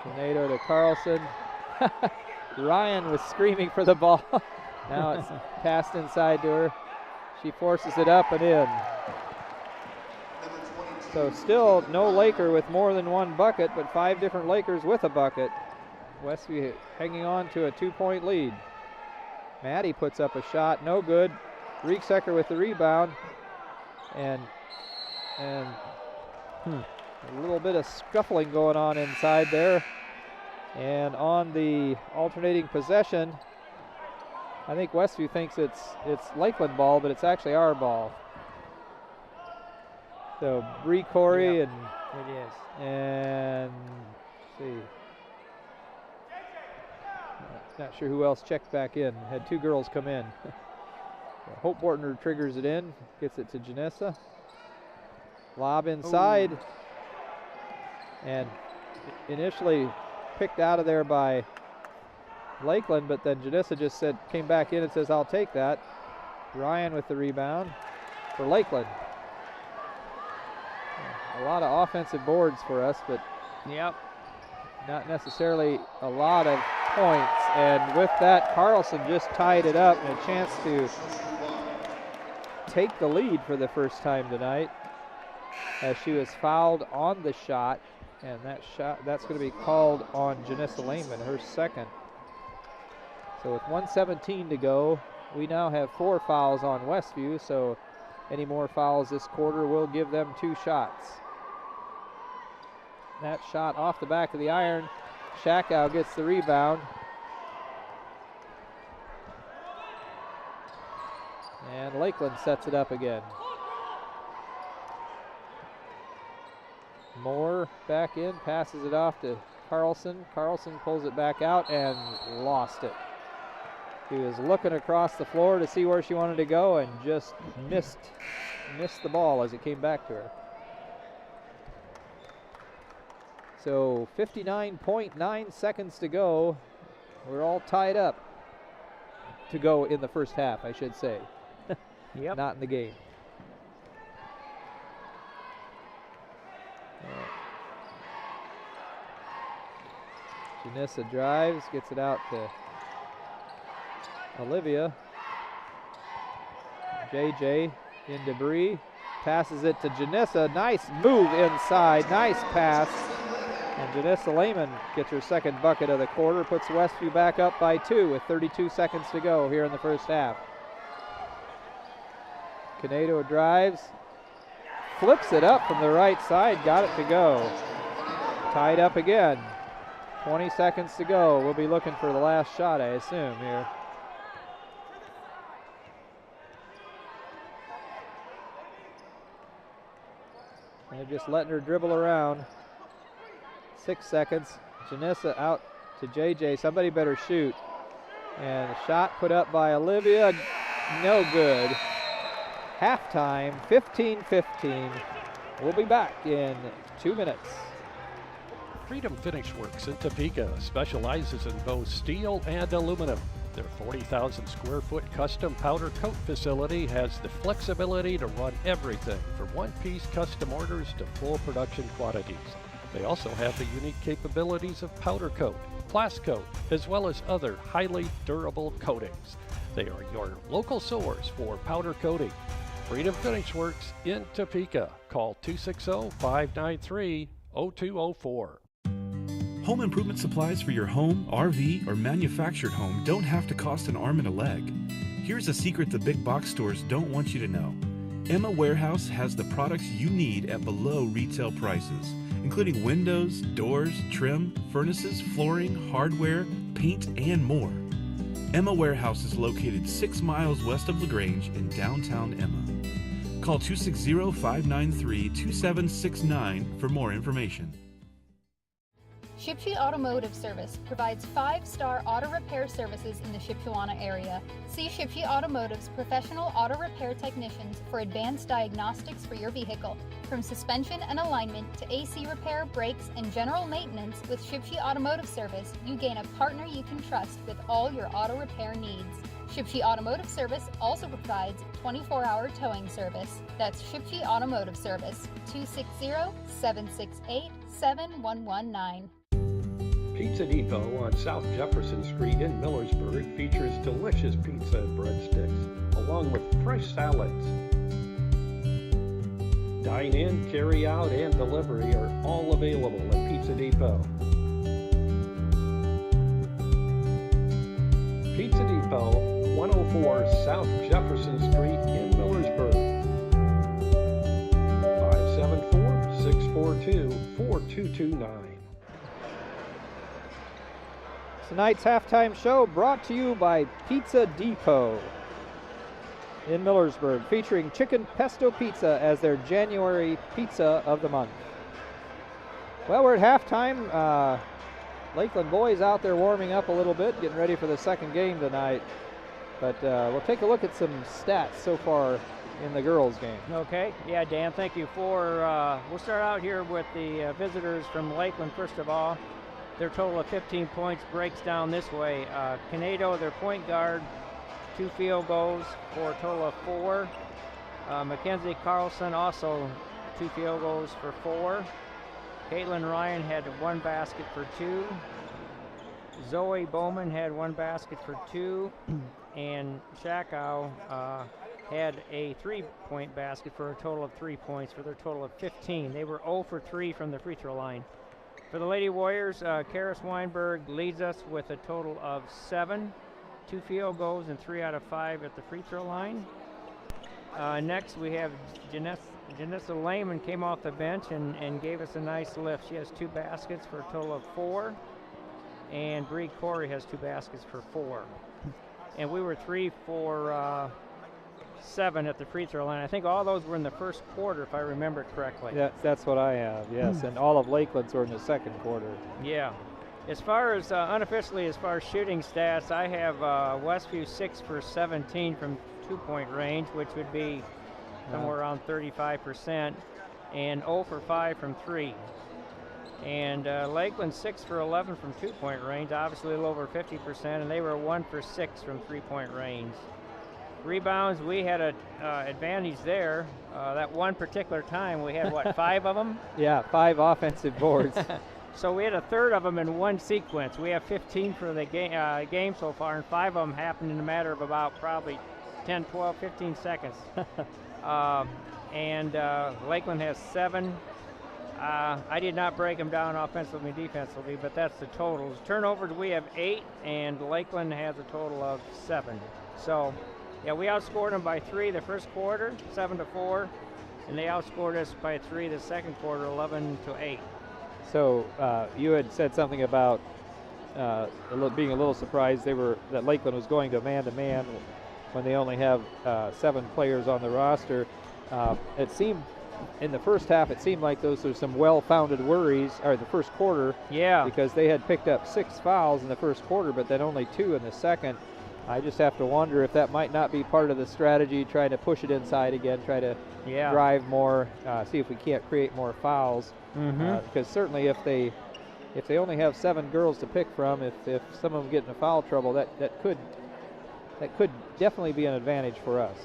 Canedo to Carlson. Ryan was screaming for the ball. Now it's passed inside to her. She forces it up and in. So still no Laker with more than 1 bucket, but 5 different Lakers with a bucket. Westview hanging on to a 2-point lead. Maddie puts up a shot, no good. Rieksecker with the rebound. And a little bit of scuffling going on inside there. And on the alternating possession, I think Westview thinks it's Lakeland ball, but it's actually our ball. So Bree Corey and it is. And let's see. Not sure who else checked back in. Had 2 girls come in. Hope Bortner triggers it in, gets it to Janissa. Lob inside. Ooh. And initially picked out of there by Lakeland, but then Janissa just came back in and says, I'll take that. Ryan with the rebound for Lakeland. A lot of offensive boards for us, but not necessarily a lot of points. And with that, Carlson just tied it up and a chance to take the lead for the first time tonight, as she was fouled on the shot. And that's going to be called on Janissa Lehman, her second. So with 1:17 to go, we now have 4 fouls on Westview, so any more fouls this quarter will give them 2 shots. That shot off the back of the iron. Shakow gets the rebound. And Lakeland sets it up again. Moore back in, passes it off to Carlson. Carlson pulls it back out and lost it. She was looking across the floor to see where she wanted to go and just missed the ball as it came back to her. So 59.9 seconds to go. We're all tied up to go in the first half, I should say. Yep. Not in the game. Janissa drives, gets it out to Olivia. JJ in debris, passes it to Janissa. Nice move inside, nice pass. And Janissa Lehman gets her second bucket of the quarter, puts Westview back up by 2 with 32 seconds to go here in the first half. Canedo drives, flips it up from the right side, got it to go. Tied up again. 20 seconds to go. We'll be looking for the last shot, I assume, here. They're just letting her dribble around. 6 seconds. Janissa out to JJ. Somebody better shoot. And a shot put up by Olivia. No good. Halftime, 15-15. We'll be back in 2 minutes. Freedom Finish Works in Topeka specializes in both steel and aluminum. Their 40,000 square foot custom powder coat facility has the flexibility to run everything from one-piece custom orders to full production quantities. They also have the unique capabilities of powder coat, blast coat, as well as other highly durable coatings. They are your local source for powder coating. Freedom Finish Works in Topeka. Call 260-593-0204. Home improvement supplies for your home, RV, or manufactured home don't have to cost an arm and a leg. Here's a secret the big box stores don't want you to know. Emma Warehouse has the products you need at below retail prices, including windows, doors, trim, furnaces, flooring, hardware, paint, and more. Emma Warehouse is located 6 miles west of LaGrange in downtown Emma. Call 260-593-2769 for more information. Shipshe Automotive Service provides 5-star auto repair services in the Shipshewana area. See Shipshe Automotive's professional auto repair technicians for advanced diagnostics for your vehicle. From suspension and alignment to AC repair, brakes, and general maintenance, with Shipshe Automotive Service, you gain a partner you can trust with all your auto repair needs. Shipshe Automotive Service also provides 24-hour towing service. That's Shipshe Automotive Service, 260-768-7119. Pizza Depot on South Jefferson Street in Millersburg features delicious pizza and breadsticks, along with fresh salads. Dine-in, carry-out, and delivery are all available at Pizza Depot. Pizza Depot, 104 South Jefferson Street in Millersburg. 574-642-4229. Tonight's halftime show brought to you by Pizza Depot in Millersburg, featuring chicken pesto pizza as their January pizza of the month. Well, we're at halftime. Lakeland boys out there warming up a little bit, getting ready for the second game tonight. But we'll take a look at some stats so far in the girls' game. Okay, yeah, Dan, thank you for, we'll start out here with the visitors from Lakeland first of all. Their total of 15 points breaks down this way. Canedo, their point guard, 2 field goals for a total of 4. Mackenzie Carlson also 2 field goals for 4. Caitlin Ryan had 1 basket for 2. Zoe Bowman had 1 basket for 2. And Shakow had a 3-point basket for a total of 3 points for their total of 15. They were 0 for 3 from the free throw line. For the Lady Warriors, Karis Weinberg leads us with a total of 7, 2 field goals and 3 out of 5 at the free throw line. Next we have Janissa Lehman came off the bench and gave us a nice lift. She has 2 baskets for a total of 4. And Bree Corey has 2 baskets for 4. And we were 3 for 7 at the free throw line. I think all those were in the first quarter, if I remember it correctly. Yeah, that's what I have, yes. And all of Lakeland's were in the second quarter. Yeah. As far as unofficially, as far as shooting stats, I have Westview 6 for 17 from 2-point range, which would be somewhere around 35%, and 0 for 5 from 3. And Lakeland 6 for 11 from 2-point range, obviously a little over 50%, and they were 1 for 6 from 3-point range. Rebounds, we had an advantage there. That one particular time, we had, what, 5 of them? Yeah, 5 offensive boards. So we had a third of them in one sequence. We have 15 for the game so far, and 5 of them happened in a matter of about probably 10, 12, 15 seconds. Lakeland has 7. I did not break them down offensively and defensively, but that's the totals. Turnovers, we have 8, and Lakeland has a total of 7. So, yeah, we outscored them by 3 the first quarter, 7-4, and they outscored us by 3 the second quarter, 11-8. So you had said something about being a little surprised that Lakeland was going to man-to-man when they only have 7 players on the roster. It seemed in the first half, it seemed like those were some well-founded worries, or the first quarter. Yeah. Because they had picked up 6 fouls in the first quarter, but then only 2 in the second. I just have to wonder if that might not be part of the strategy, trying to push it inside again, try to drive more, see if we can't create more fouls. Because certainly if they only have 7 girls to pick from, if some of them get into foul trouble, that could definitely be an advantage for us.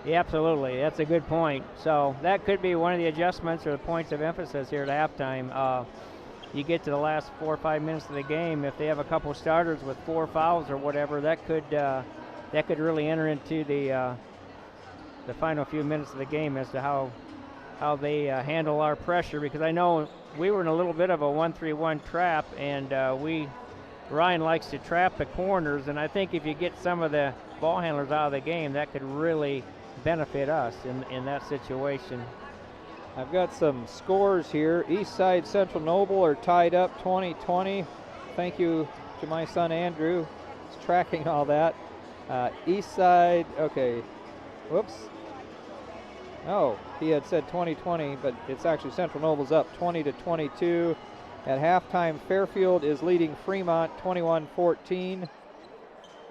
Yeah, absolutely. That's a good point. So that could be one of the adjustments or the points of emphasis here at halftime. You get to the last 4 or 5 minutes of the game, if they have a couple starters with 4 fouls or whatever, that could really enter into the final few minutes of the game as to how they handle our pressure, because I know we were in a little bit of a 1-3-1 trap, and Ryan likes to trap the corners, and I think if you get some of the ball handlers out of the game, that could really benefit us in that situation. I've got some scores here. Eastside Central Noble are tied up 20-20. Thank you to my son Andrew. He's tracking all that. Eastside, okay, whoops. Oh, he had said 20-20, but it's actually Central Noble's up 20-22. At halftime, Fairfield is leading Fremont 21-14.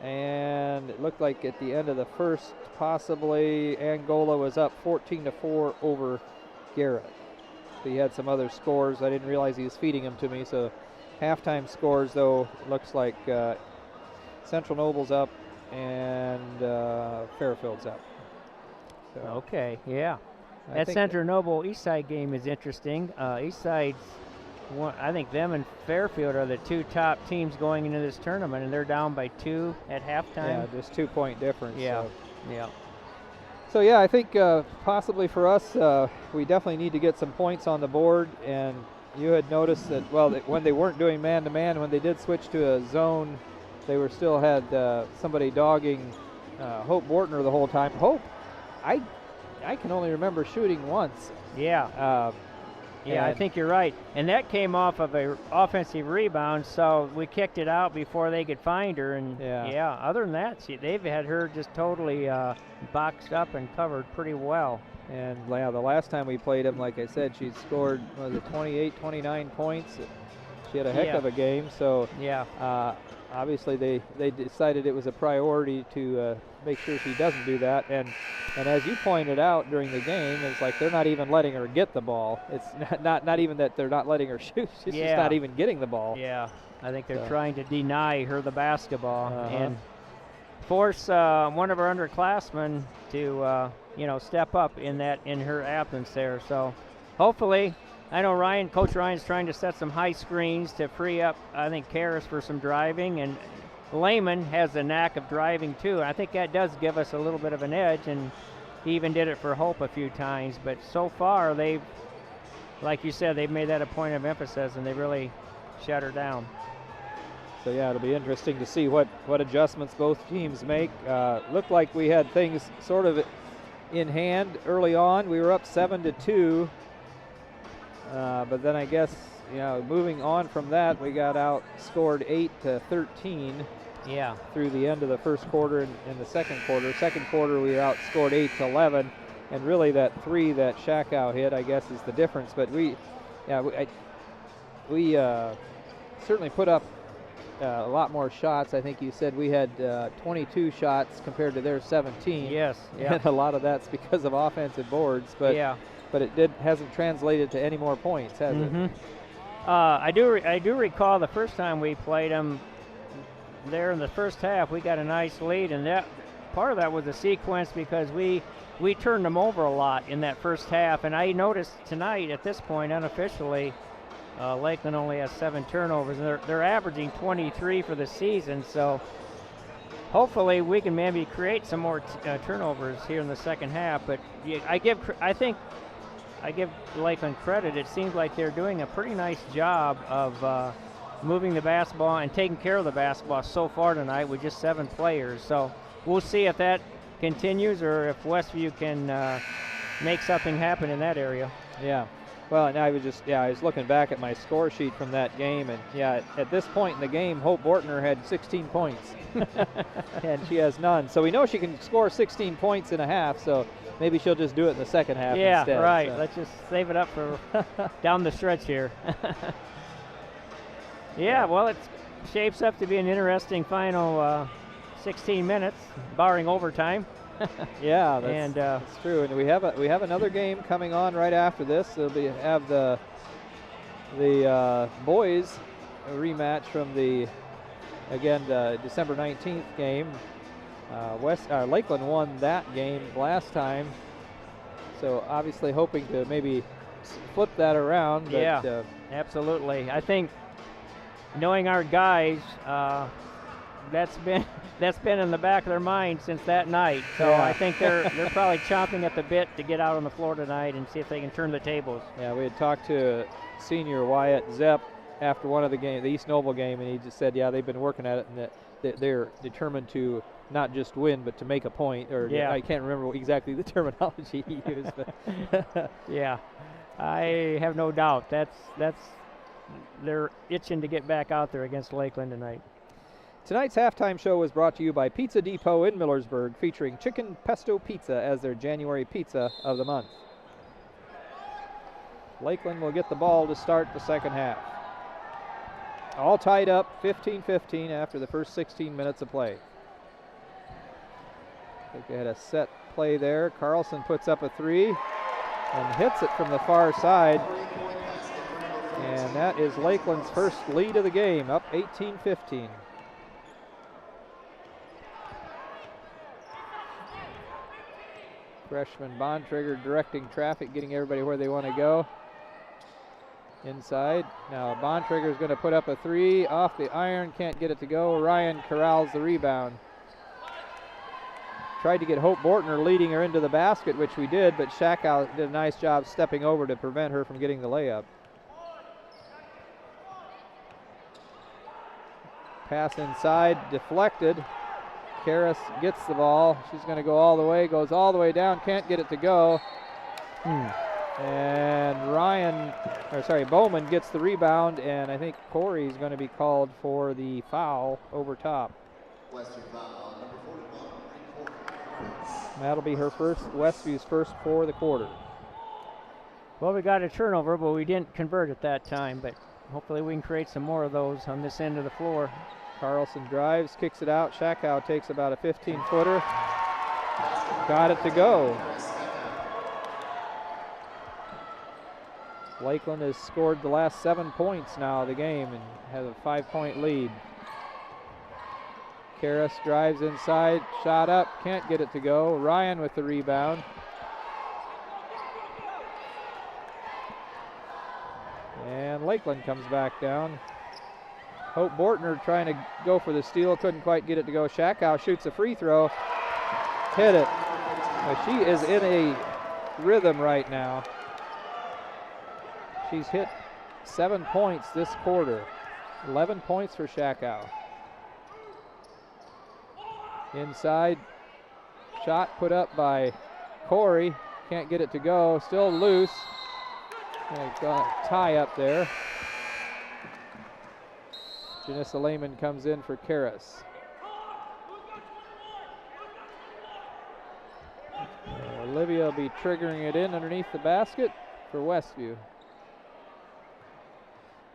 And it looked like at the end of the first, possibly Angola was up 14-4 over Garrett. So he had some other scores. I didn't realize he was feeding them to me. So halftime scores, though, looks like Central Noble's up and Fairfield's up. So okay, yeah. That Central Noble Eastside game is interesting. Eastside's I think them and Fairfield are the 2 top teams going into this tournament, and they're down by 2 at halftime. Yeah, just 2-point difference. Yeah, so. yeah. So yeah, I think possibly for us, we definitely need to get some points on the board. And you had noticed that, well, when they weren't doing man-to-man, when they did switch to a zone, they were still had somebody dogging Hope Bortner the whole time. Hope, I can only remember shooting once. Yeah. Yeah, I think you're right. And that came off of an offensive rebound, so we kicked it out before they could find her. And yeah, other than that, they've had her just totally boxed up and covered pretty well. And yeah, the last time we played them, like I said, she scored, was it 28, 29 points? She had a heck of a game. So obviously they decided it was a priority to make sure she doesn't do that. And as you pointed out during the game, it's like they're not even letting her get the ball. It's not even that they're not letting her shoot. She's just not even getting the ball. Yeah, I think they're trying to deny her the basketball and force one of our underclassmen to step up in her absence there. So hopefully, I know Coach Ryan's trying to set some high screens to free up, I think, Karras for some driving, and Lehman has the knack of driving too. I think that does give us a little bit of an edge, and he even did it for Hope a few times. But so far, they've, like you said, they've made that a point of emphasis, and they really shut her down. So yeah, it'll be interesting to see what adjustments both teams make. Looked like we had things sort of in hand early on. We were up 7-2, but then I guess moving on from that, we got outscored 8-13. Yeah. Through the end of the first quarter and in the second quarter. Second quarter, we were outscored 8-11, and really that 3 that Shakow hit, I guess, is the difference. But we certainly put up a lot more shots. I think you said we had 22 shots compared to their 17. Yes. And a lot of that's because of offensive boards. But it hasn't translated to any more points, has it? I do recall the first time we played them there in the first half, we got a nice lead, and that part of that was the sequence because we turned them over a lot in that first half. And I noticed tonight at this point, unofficially, Lakeland only has 7 turnovers, and they're averaging 23 for the season. So hopefully we can maybe create some more turnovers here in the second half. But I think I give Lakeland credit. It seems like they're doing a pretty nice job of moving the basketball and taking care of the basketball so far tonight with just 7 players. So we'll see if that continues or if Westview can make something happen in that area. Yeah. Well, and I was looking back at my score sheet from that game, and at this point in the game, Hope Bortner had 16 points, and she has none. So we know she can score 16 points in a half, so maybe she'll just do it in the second half instead. Yeah, right. So. Let's just save it up for down the stretch here. Yeah, well, it shapes up to be an interesting final 16 minutes, barring overtime. Yeah, that's true. And we have another game coming on right after this. Have the boys rematch from the December 19th game. Lakeland won that game last time, so obviously hoping to maybe flip that around. But, yeah, absolutely. I think knowing our guys, that's been in the back of their mind since that night. So yeah. I think they're probably chomping at the bit to get out on the floor tonight and see if they can turn the tables. Yeah, we had talked to senior Wyatt Zepp after one of the game, the East Noble game, and he just said, yeah, they've been working at it, and that they're determined to not just win, but to make a point. Or yeah. I can't remember exactly the terminology he used. But yeah, I have no doubt they're itching to get back out there against Lakeland tonight. Tonight's halftime show was brought to you by Pizza Depot in Millersburg, featuring chicken pesto pizza as their January pizza of the month. Lakeland will get the ball to start the second half. All tied up 15-15 after the first 16 minutes of play. I think they had a set play there. Carlson puts up a 3 and hits it from the far side. And that is Lakeland's first lead of the game, up 18-15. Freshman Bontrager directing traffic, getting everybody where they want to go. Inside. Now Bontrager is going to put up a 3 off the iron, can't get it to go. Ryan corrals the rebound. Tried to get Hope Bortner leading her into the basket, which we did, but Shakow did a nice job stepping over to prevent her from getting the layup. Pass inside, deflected. Karras gets the ball. She's going to go all the way, goes all the way down, can't get it to go. And Bowman gets the rebound, and I think Corey's going to be called for the foul over top. That'll be her first, Westview's first for the quarter. Well, we got a turnover, but we didn't convert at that time, but hopefully we can create some more of those on this end of the floor. Carlson drives, kicks it out. Shakow takes about a 15-footer. Got it to go. Lakeland has scored the last 7 points now of the game and has a 5-point lead. Karras drives inside, shot up, can't get it to go. Ryan with the rebound. And Lakeland comes back down. Hope Bortner trying to go for the steal, couldn't quite get it to go. Shakow shoots a free throw, hit it. Well, she is in a rhythm right now. She's hit 7 points this quarter, 11 points for Shakow. Inside, shot put up by Corey, can't get it to go, still loose. Got a tie up there. Janissa Lehman comes in for Karras. Olivia will be triggering it in underneath the basket for Westview.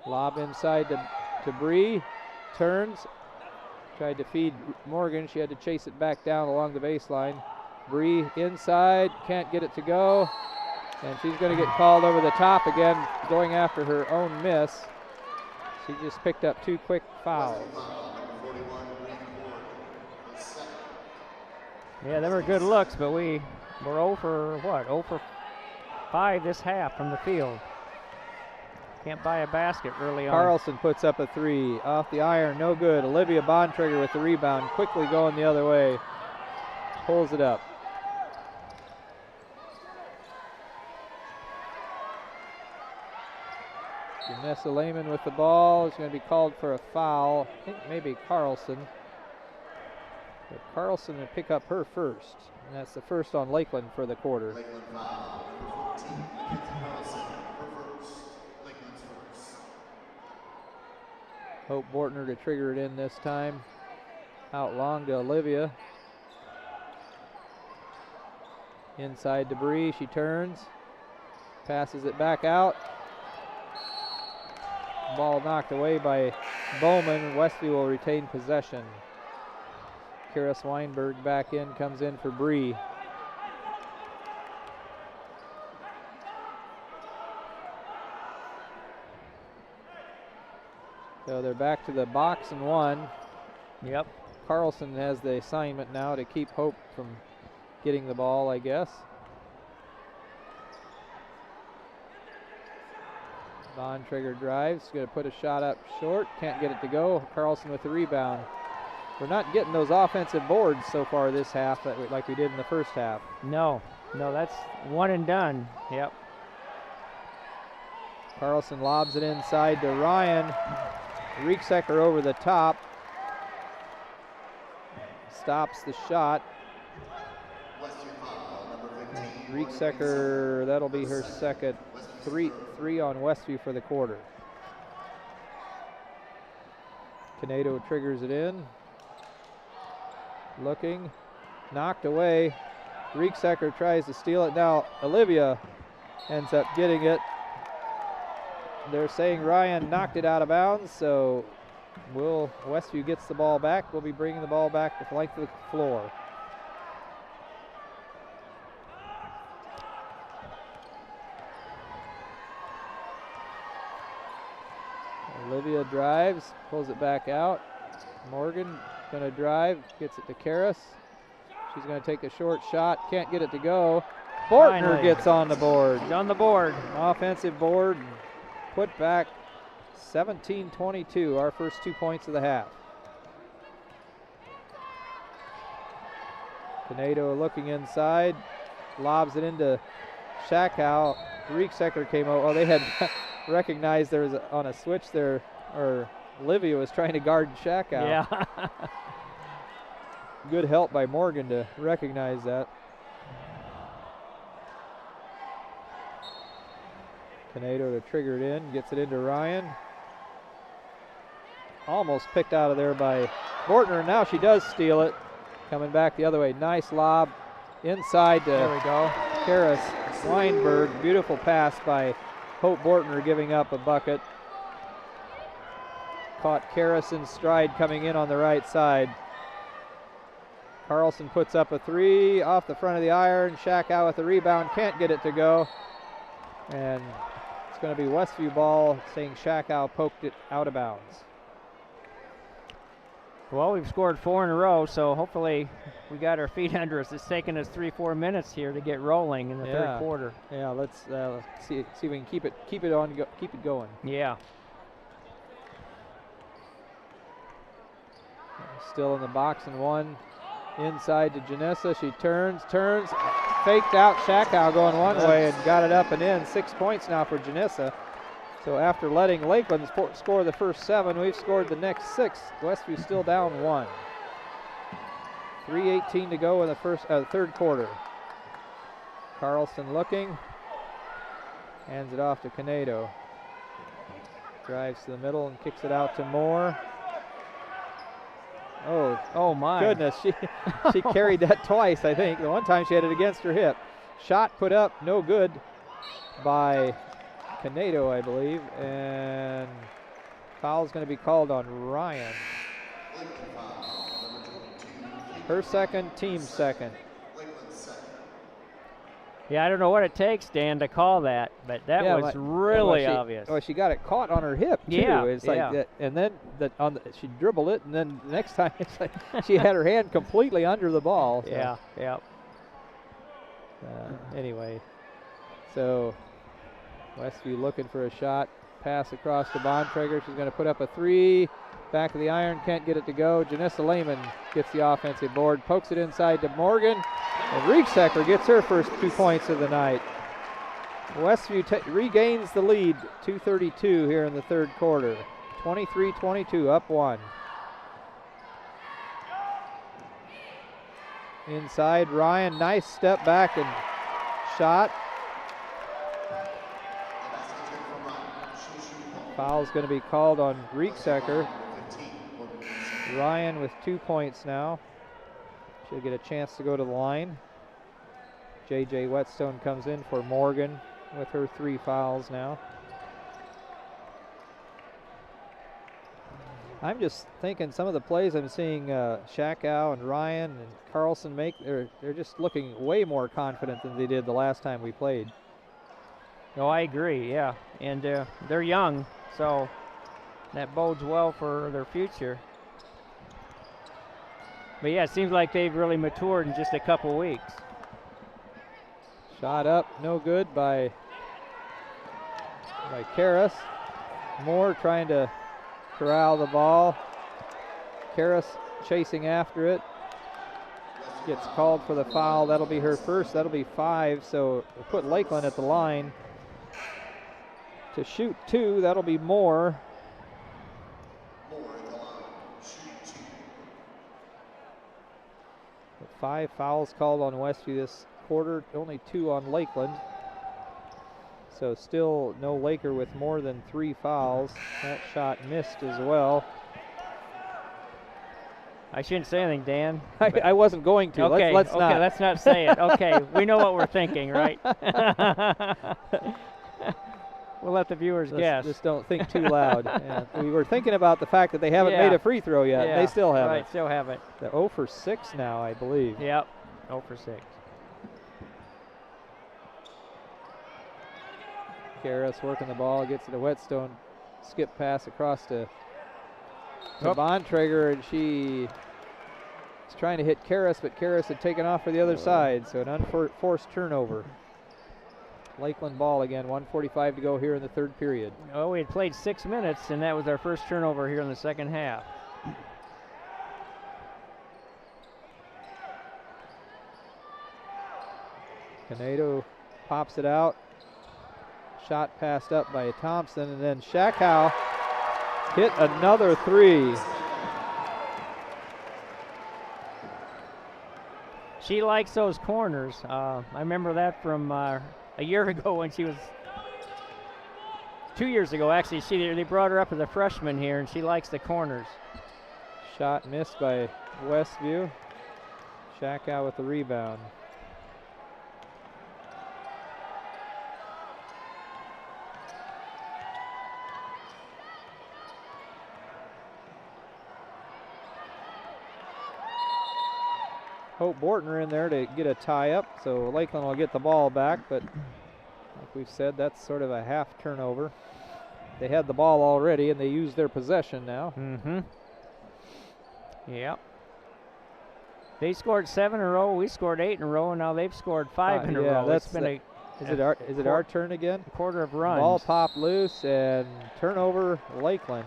Lob inside to Bree, turns, tried to feed Morgan. She had to chase it back down along the baseline. Bree inside, can't get it to go. And she's going to get called over the top again, going after her own miss. She just picked up 2 quick fouls. Yeah, they were good looks, but we were 0 for what? 0 for 5 this half from the field. Can't buy a basket early on. Carlson puts up a 3 off the iron, no good. Olivia Bontrager with the rebound, quickly going the other way. Pulls it up. Vanessa Lehman with the ball is going to be called for a foul. I think maybe Carlson. But Carlson will pick up her first. And that's the first on Lakeland for the quarter. Lakeland foul. Number 14, Mackenzie Carlson, her first. Lakeland's first. Hope Bortner to trigger it in this time. Out long to Olivia. Inside to Bree, she turns. Passes it back out. Ball knocked away by Bowman. Westview will retain possession. Karis Weinberg back in, comes in for Bree. So they're back to the box and 1. Yep. Carlson has the assignment now to keep Hope from getting the ball, I guess. Bontrager drives, going to put a shot up short, can't get it to go. Carlson with the rebound. We're not getting those offensive boards so far this half like we did in the first half. No, that's one and done. Yep. Carlson lobs it inside to Ryan. Rieksecker over the top. Stops the shot. Rieksecker, that'll be her second. Three on Westview for the quarter. Canedo triggers it in. Looking, knocked away. Rieksecker tries to steal it. Now Olivia ends up getting it. They're saying Ryan knocked it out of bounds, so Westview gets the ball back. We'll be bringing the ball back the length of the floor. Olivia drives, pulls it back out. Morgan going to drive, gets it to Karis. She's going to take a short shot, can't get it to go. Bortner Finally gets on the board. He's on the board. Offensive board, put back 17-22, our first 2 points of the half. Canedo looking inside, lobs it into Shakow. Rieksecker came over. Oh, they had recognized there was on a switch there, or Olivia was trying to guard Shakow. Yeah. Good help by Morgan to recognize that. Canedo to trigger it in, gets it into Ryan. Almost picked out of there by Bortner, and now she does steal it. Coming back the other way, nice lob inside to There we go. Karis Weinberg. Beautiful pass by Hope Bortner, giving up a bucket. Caught Karis in stride coming in on the right side. Carlson puts up a 3 off the front of the iron. Shakow with the rebound, can't get it to go. And it's going to be Westview ball, saying Shakow poked it out of bounds. Well, we've scored 4 in a row, so hopefully we got our feet under us. It's taken us 3-4 minutes here to get rolling in the third quarter. Yeah, let's see if we can keep it going. Yeah. Still in the box and 1. Inside to Janessa. She turns, faked out. Shakow going one way and got it up and in. 6 points now for Janessa. So after letting Lakeland score the first 7, we've scored the next 6. Westview still down 1. 3:18 to go in the third quarter. Carlson looking. Hands it off to Canedo. Drives to the middle and kicks it out to Moore. Oh my goodness, she carried that twice, I think. The one time she had it against her hip. Shot put up, no good by Canedo, I believe, and foul's going to be called on Ryan. Her second, team second. Yeah, I don't know what it takes, Dan, to call that, but that was really obvious. Well, she got it caught on her hip too. Yeah, It's like that, and then she dribbled it, and then the next time it's like she had her hand completely under the ball. So. Yeah, yeah. Anyway, so Westview looking for a shot. Pass across to Bontrager. She's going to put up a 3. Back of the iron, can't get it to go. Janessa Lehman gets the offensive board, pokes it inside to Morgan, and Rieksecker gets her first 2 points of the night. Westview regains the lead, 2:32 here in the third quarter. 23-22, up 1. Inside, Ryan, nice step back and shot. Foul's going to be called on Rieksecker. Ryan with 2 points now. She'll get a chance to go to the line. J.J. Whetstone comes in for Morgan with her 3 fouls now. I'm just thinking some of the plays I'm seeing Shakow and Ryan and Carlson make, they're just looking way more confident than they did the last time we played. No, I agree, yeah. And they're young, so that bodes well for their future. But yeah, it seems like they've really matured in just a couple weeks. Shot up, no good by Karras. Moore trying to corral the ball. Karras chasing after it. Gets called for the foul. That'll be her first. That'll be 5. So we'll put Lakeland at the line to shoot 2. That'll be Moore. 5 fouls called on Westview this quarter, only 2 on Lakeland. So still no Laker with more than 3 fouls. That shot missed as well. I shouldn't say anything, Dan. I wasn't going to. Okay, let's not. Okay, let's not say it. Okay, we know what we're thinking, right? We'll let the viewers guess. Just don't think too loud. Yeah. We were thinking about the fact that they haven't made a free throw yet. Yeah, they still haven't. Right, still haven't. They're 0 for 6 now, I believe. Yep, 0 for 6. Karras working the ball, gets it to Whetstone. Skip pass across to Bontrager, and she is trying to hit Karras, but Karras had taken off for the other side, so an unforced turnover. Lakeland ball again, 1:45 to go here in the third period. Oh, we had played 6 minutes, and that was our first turnover here in the second half. Canedo pops it out. Shot passed up by Thompson, and then Shakow hit another 3. She likes those corners. I remember that from a year ago when she was 2 years ago, actually. They brought her up as a freshman here, and she likes the corners. Shot missed by Westview. Shakow with the rebound. Hope Bortner in there to get a tie up, so Lakeland will get the ball back, but like we've said, that's sort of a half turnover. They had the ball already and they used their possession now. Mm-hmm. Yep. They scored 7 in a row, we scored 8 in a row, and now they've scored 5 in a row. That's been is it our turn again? Quarter of runs. Ball popped loose and turnover Lakeland.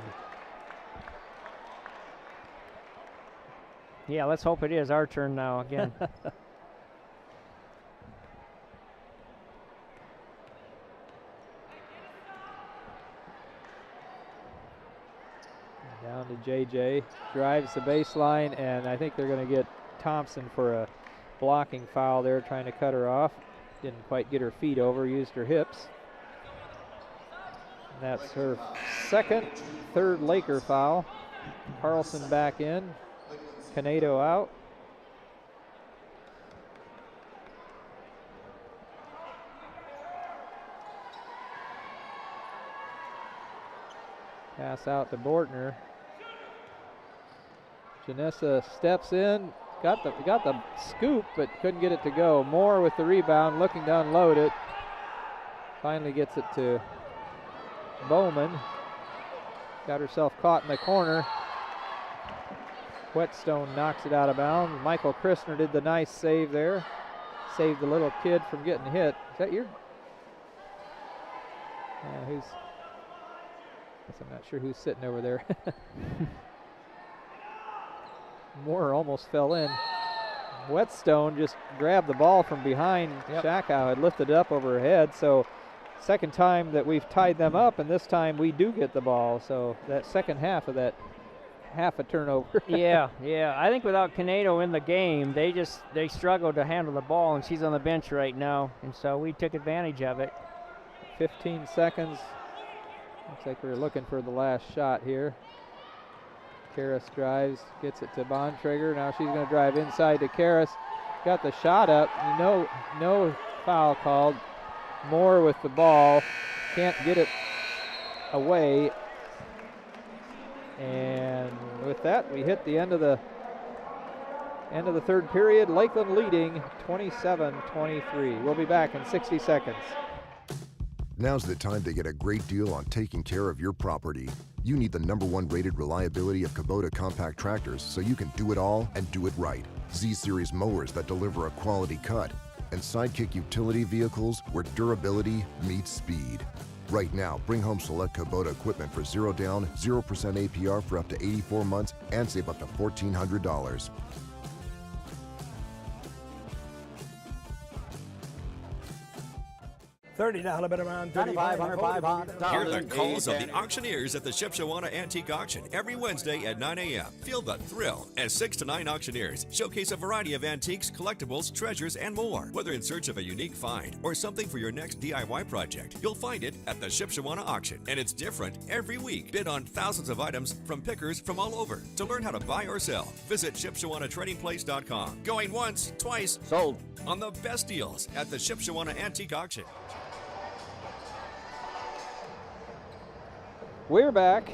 Yeah, let's hope it is our turn now again. Down to JJ, drives the baseline, and I think they're going to get Thompson for a blocking foul there, trying to cut her off. Didn't quite get her feet over, used her hips. And that's her third Laker foul. Carlson back in. Canedo out. Pass out to Bortner. Janessa steps in, got the scoop, but couldn't get it to go. Moore with the rebound, looking to unload it. Finally gets it to Bowman. Got herself caught in the corner. Whetstone knocks it out of bounds. Michael Christner did the nice save there. Saved the little kid from getting hit. Is that your? I'm not sure who's sitting over there. Moore almost fell in. Whetstone just grabbed the ball from behind. Shakow had lifted it up over her head. So second time that we've tied them up, and this time we do get the ball. So that second half of that, half a turnover. yeah. I think without Canedo in the game, they struggled to handle the ball, and she's on the bench right now, and so we took advantage of it. 15 seconds. Looks like we're looking for the last shot here. Karras drives, gets it to Bontrager. Now she's going to drive inside to Karras. Got the shot up. No foul called. Moore with the ball. Can't get it away. And with that, we hit the end of the third period. Lakeland leading 27-23. We'll be back in 60 seconds. Now's the time to get a great deal on taking care of your property. You need the #1 rated reliability of Kubota compact tractors so you can do it all and do it right. Z-Series mowers that deliver a quality cut, and Sidekick utility vehicles where durability meets speed. Right now, bring home select Kubota equipment for 0 down, 0% APR for up to 84 months and save up to $1,400. $30 bid around $3,500. Hear the calls of the auctioneers at the Shipshewana Antique Auction every Wednesday at 9 a.m. Feel the thrill as 6 to 9 auctioneers showcase a variety of antiques, collectibles, treasures, and more. Whether in search of a unique find or something for your next DIY project, you'll find it at the Shipshewana Auction, and it's different every week. Bid on thousands of items from pickers from all over. To learn how to buy or sell, visit ShipshewanATradingPlace.com. Going once, twice, sold on the best deals at the Shipshewana Antique Auction. We're back.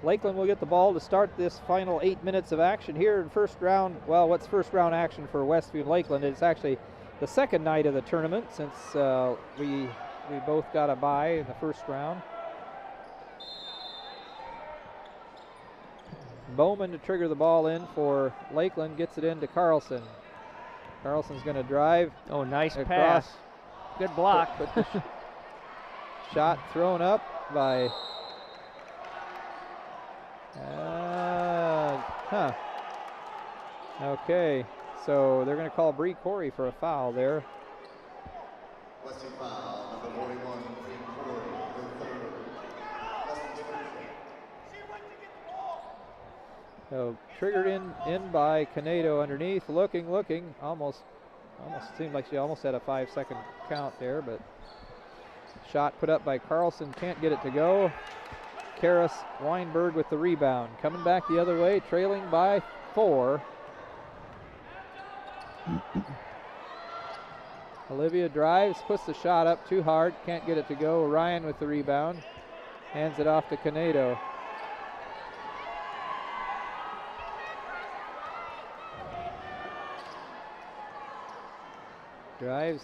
Lakeland will get the ball to start this final 8 minutes of action here in first round. Well, what's first round action for Westview and Lakeland? It's actually the second night of the tournament since we both got a bye in the first round. Bowman to trigger the ball in for Lakeland, gets it into Carlson. Carlson's going to drive. Oh, nice across. pass. Good block. But the shot thrown up by Okay, so they're going to call Bree Corey for a foul there. Westview foul, number 41, Bree Corey, the third. So triggered in by Canedo underneath, looking, almost seemed like she almost had a 5-second count there, but shot put up by Carlson, can't get it to go. Karras Weinberg with the rebound, coming back the other way, trailing by 4. Olivia drives, puts the shot up too hard, can't get it to go. Ryan with the rebound, hands it off to Canedo. Drives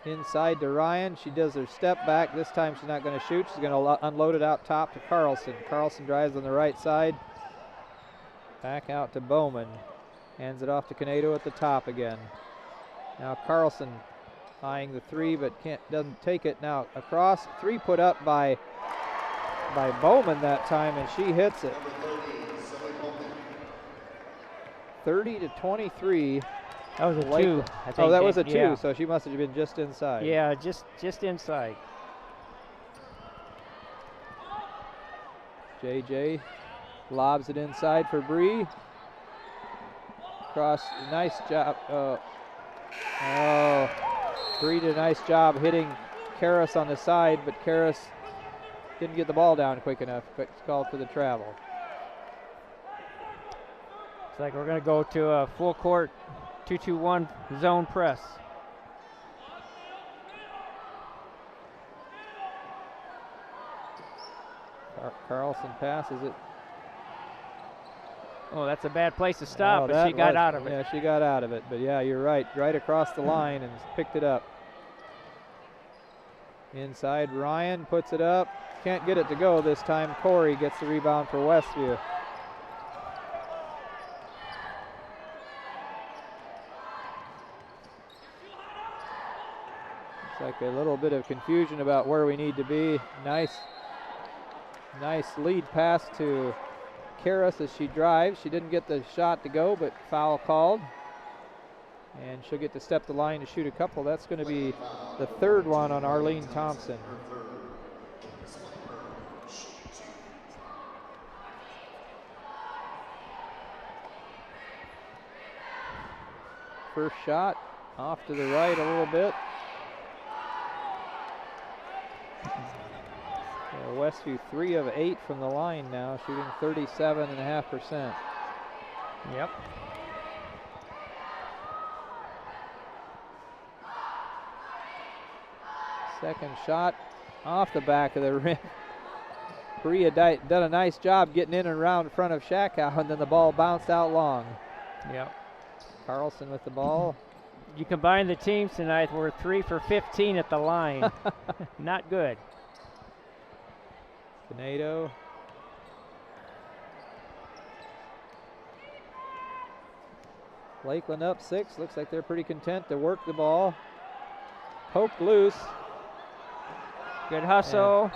inside to Ryan. She does her step back. This time she's not going to shoot. She's going to unload it out top to Carlson. Carlson drives on the right side. Back out to Bowman. Hands it off to Canedo at the top again. Now Carlson eyeing the 3, but doesn't take it. Now across, 3 put up by Bowman that time, and she hits it. 30-23. That was a 2. I think. Oh, that was a 2, yeah. so she must have been just inside. Yeah, just inside. JJ lobs it inside for Bree. Cross, nice job. Bree did a nice job hitting Karras on the side, but Karras didn't get the ball down quick enough. Quick call for the travel. Looks like we're going to go to a full court 2-2-1 zone press. Carlson passes it. Oh, that's a bad place to stop, but she got out of it. Yeah, she got out of it. But yeah, you're right. Right across the line and picked it up. Inside, Ryan puts it up. Can't get it to go this time. Corey gets the rebound for Westview. Looks like a little bit of confusion about where we need to be. Nice lead pass to Karras as she drives. She didn't get the shot to go, but foul called. And she'll get to step the line to shoot a couple. That's going to be the third one on Arlene Thompson. First shot off to the right a little bit. Westview 3 of 8 from the line now, shooting 37.5%. Yep. Second shot off the back of the rim. Bria done a nice job getting in and around in front of Shakow, and then the ball bounced out long. Yep. Carlson with the ball. You combine the teams tonight, we're 3 for 15 at the line. Not good. Canedo. Lakeland up 6. Looks like they're pretty content to work the ball. Poked loose. Good hustle.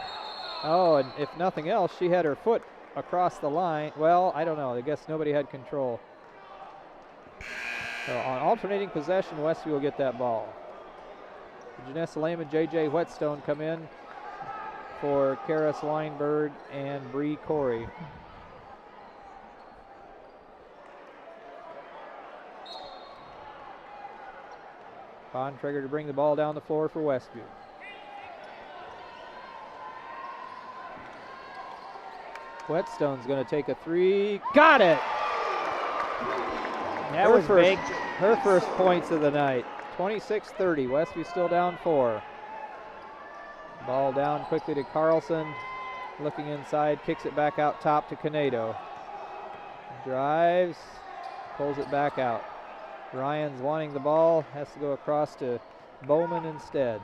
And if nothing else, she had her foot across the line. Well, I don't know. I guess nobody had control. So on alternating possession, Westview will get that ball. Janessa Lehman, J.J. Whetstone come in for Karras Weinberg and Bree Corey. Bontrager to bring the ball down the floor for Westview. Whetstone's going to take a 3. Got it! That was big. Her first points of the night. 26-30. Westview still down 4. Ball down quickly to Carlson. Looking inside, kicks it back out top to Canedo. Drives, pulls it back out. Ryan's wanting the ball, has to go across to Bowman instead.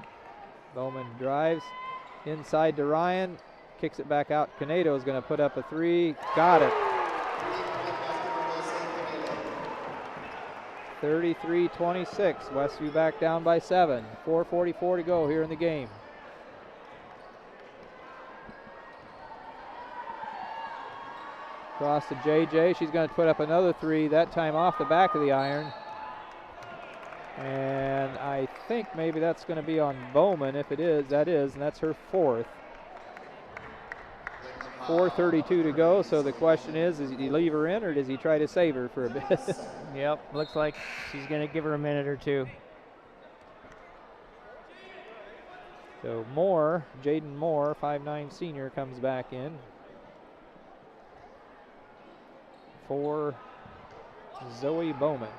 Bowman drives inside to Ryan, kicks it back out. Canedo is going to put up a 3. Got it. 33-26. Westview back down by 7. 4:44 to go here in the game. Cross to JJ. She's going to put up another 3, that time off the back of the iron. And I think maybe that's going to be on Bowman. If it is, that is, and that's her 4th. 4:32 to go, so the question is he leave her in or does he try to save her for a bit? Yep, looks like she's going to give her a minute or two. So Moore, Jaden Moore, 5'9" senior, comes back in for Zoe Bowman.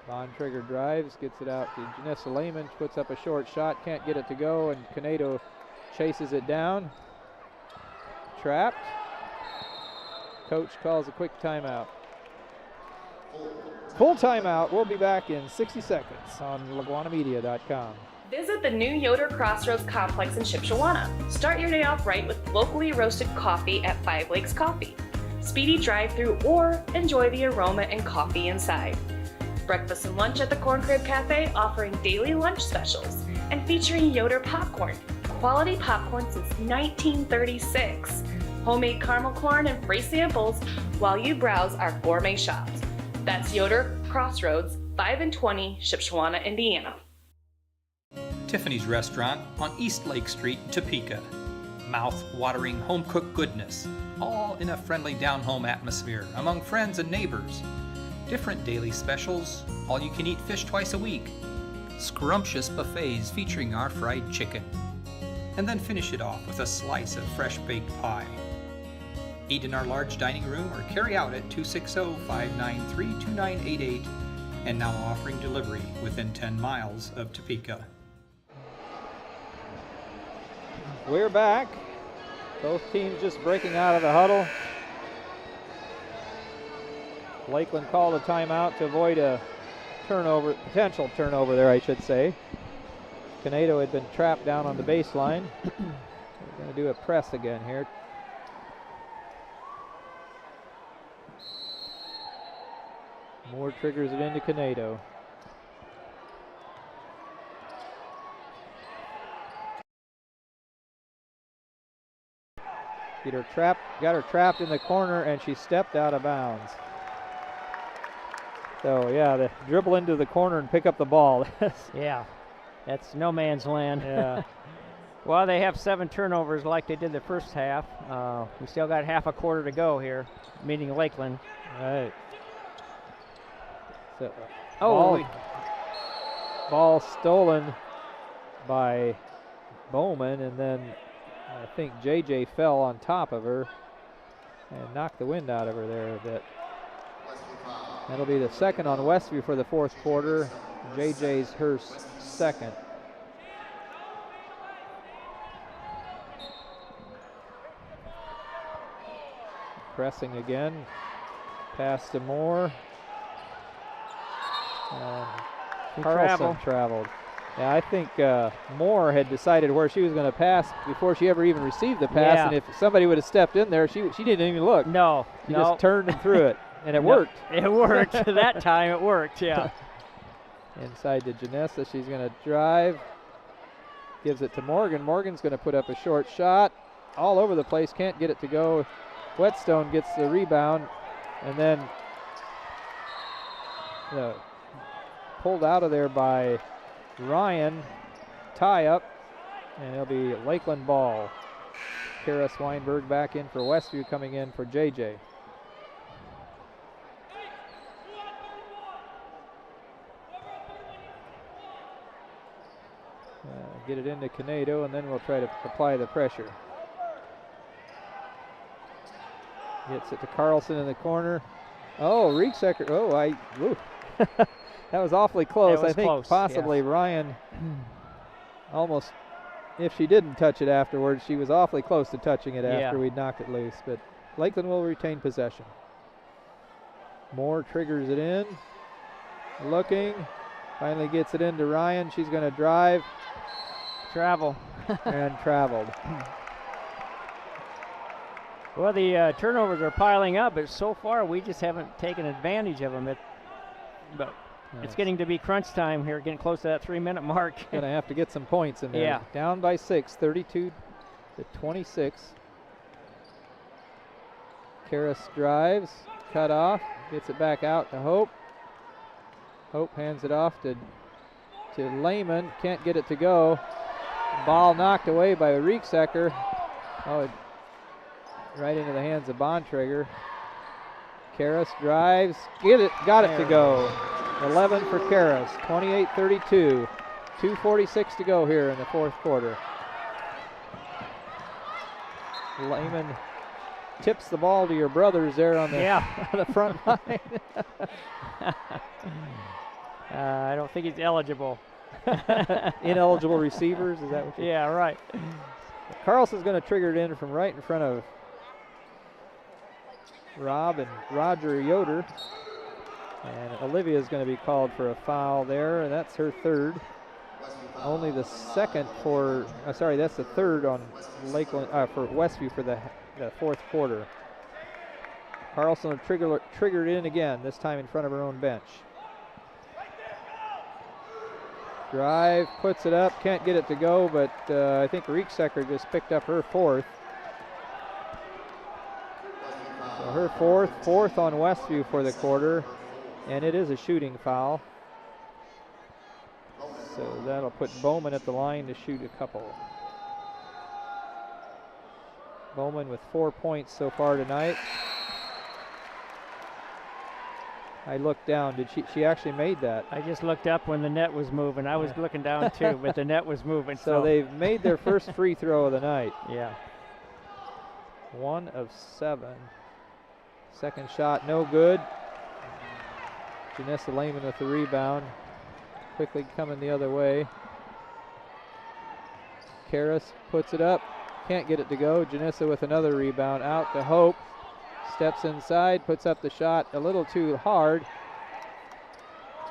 Bontrager drives, gets it out to Janessa Lehman, puts up a short shot, can't get it to go, and Canedo chases it down. Trapped. Coach calls a quick timeout. Full timeout. We'll be back in 60 seconds on LaGuanaMedia.com. Visit the new Yoder Crossroads Complex in Shipshewana. Start your day off right with locally roasted coffee at 5 Lakes Coffee. Speedy drive-through or enjoy the aroma and coffee inside. Breakfast and lunch at the Corn Crib Cafe, offering daily lunch specials and featuring Yoder popcorn. Quality popcorn since 1936. Homemade caramel corn and free samples while you browse our gourmet shops. That's Yoder Crossroads, 5 and 20, Shipshewana, Indiana. Tiffany's Restaurant on East Lake Street, Topeka. Mouth-watering home-cooked goodness, all in a friendly down-home atmosphere among friends and neighbors. Different daily specials, all-you-can-eat fish twice a week, scrumptious buffets featuring our fried chicken, and then finish it off with a slice of fresh-baked pie. Eat in our large dining room or carry out at 260-593-2988, and now offering delivery within 10 miles of Topeka. We're back. Both teams just breaking out of the huddle. Lakeland called a timeout to avoid a turnover, potential turnover there, I should say. Canedo had been trapped down on the baseline. We're going to do a press again here. Moore triggers it into Canedo. Got her trapped in the corner, and she stepped out of bounds. So yeah, the dribble into the corner and pick up the ball. Yeah, that's no man's land. Yeah. Well, they have 7 turnovers like they did the first half. We still got half a quarter to go here, meeting Lakeland. Right. So, Oh, ball stolen by Bowman, and then I think JJ fell on top of her and knocked the wind out of her there a bit. That'll be the second on Westview for the fourth quarter. JJ's her second. Pressing again. Pass to Moore. Carlson traveled. Yeah, I think Moore had decided where she was going to pass before she ever even received the pass. Yeah. And if somebody would have stepped in there, she didn't even look. No. She just turned and threw it. And it worked. It worked. That time it worked, yeah. Inside to Janessa. She's going to drive. Gives it to Morgan. Morgan's going to put up a short shot. All over the place. Can't get it to go. Whetstone gets the rebound. And then pulled out of there by Ryan. Tie up. And it'll be Lakeland ball. Karis Weinberg back in for Westview, coming in for JJ. Get it into Canedo, and then we'll try to apply the pressure. Gets it to Carlson in the corner. Oh, Rieksecker. That was awfully close. It was I think close, possibly yeah. Ryan almost, if she didn't touch it afterwards, she was awfully close to touching it after we'd knocked it loose. But Lakeland will retain possession. Moore triggers it in. Looking. Finally gets it into Ryan. She's going to drive. Travel. And traveled. Well, the turnovers are piling up, but so far we just haven't taken advantage of them. But it's getting to be crunch time here, getting close to that 3-minute mark. Going to have to get some points in there. Yeah. Down by 6, 32 to 26. Karis drives, cut off, gets it back out to Hope. Hope hands it off to Lehman, can't get it to go. Ball knocked away by Rieksecker. Oh, right into the hands of Bontrager. Karis drives, got it to go. 11 for Karis, 28-32. 2:46 to go here in the fourth quarter. Lehman tips the ball to your brothers there on the, on the front line. I don't think he's eligible. Ineligible receivers, is that what you? Yeah, right. Carlson's going to trigger it in from right in front of Rob and Roger Yoder. And Olivia's going to be called for a foul there, and that's her third. Only the second for, that's the third on Lakeland, for Westview for the fourth quarter. Carlson triggered in again, this time in front of her own bench. Drive, puts it up, can't get it to go, but I think Rieksecker just picked up her fourth. So her fourth on Westview for the quarter, and it is a shooting foul. So that'll put Bowman at the line to shoot a couple. Bowman with 4 points so far tonight. I looked down. Did she actually made that? I just looked up when the net was moving. I was looking down too, but the net was moving. So they've made their first free throw of the night. Yeah. 1 of 7. Second shot, no good. Janessa Lehman with the rebound. Quickly coming the other way. Karras puts it up. Can't get it to go. Janissa with another rebound. Out to Hope. Steps inside. Puts up the shot a little too hard.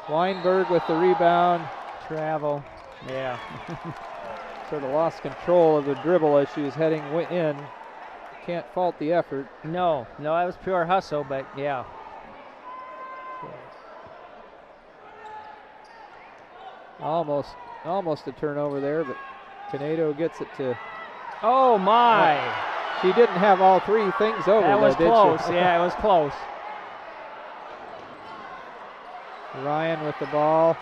Weinberg with the rebound. Travel. Yeah. Sort of lost control of the dribble as she was heading in. Can't fault the effort. No, that was pure hustle, but yeah. Almost a turnover there, but Canedo gets it to. Oh my! She didn't have all three things over. That was close. Did she? Yeah, it was close. Ryan with the ball.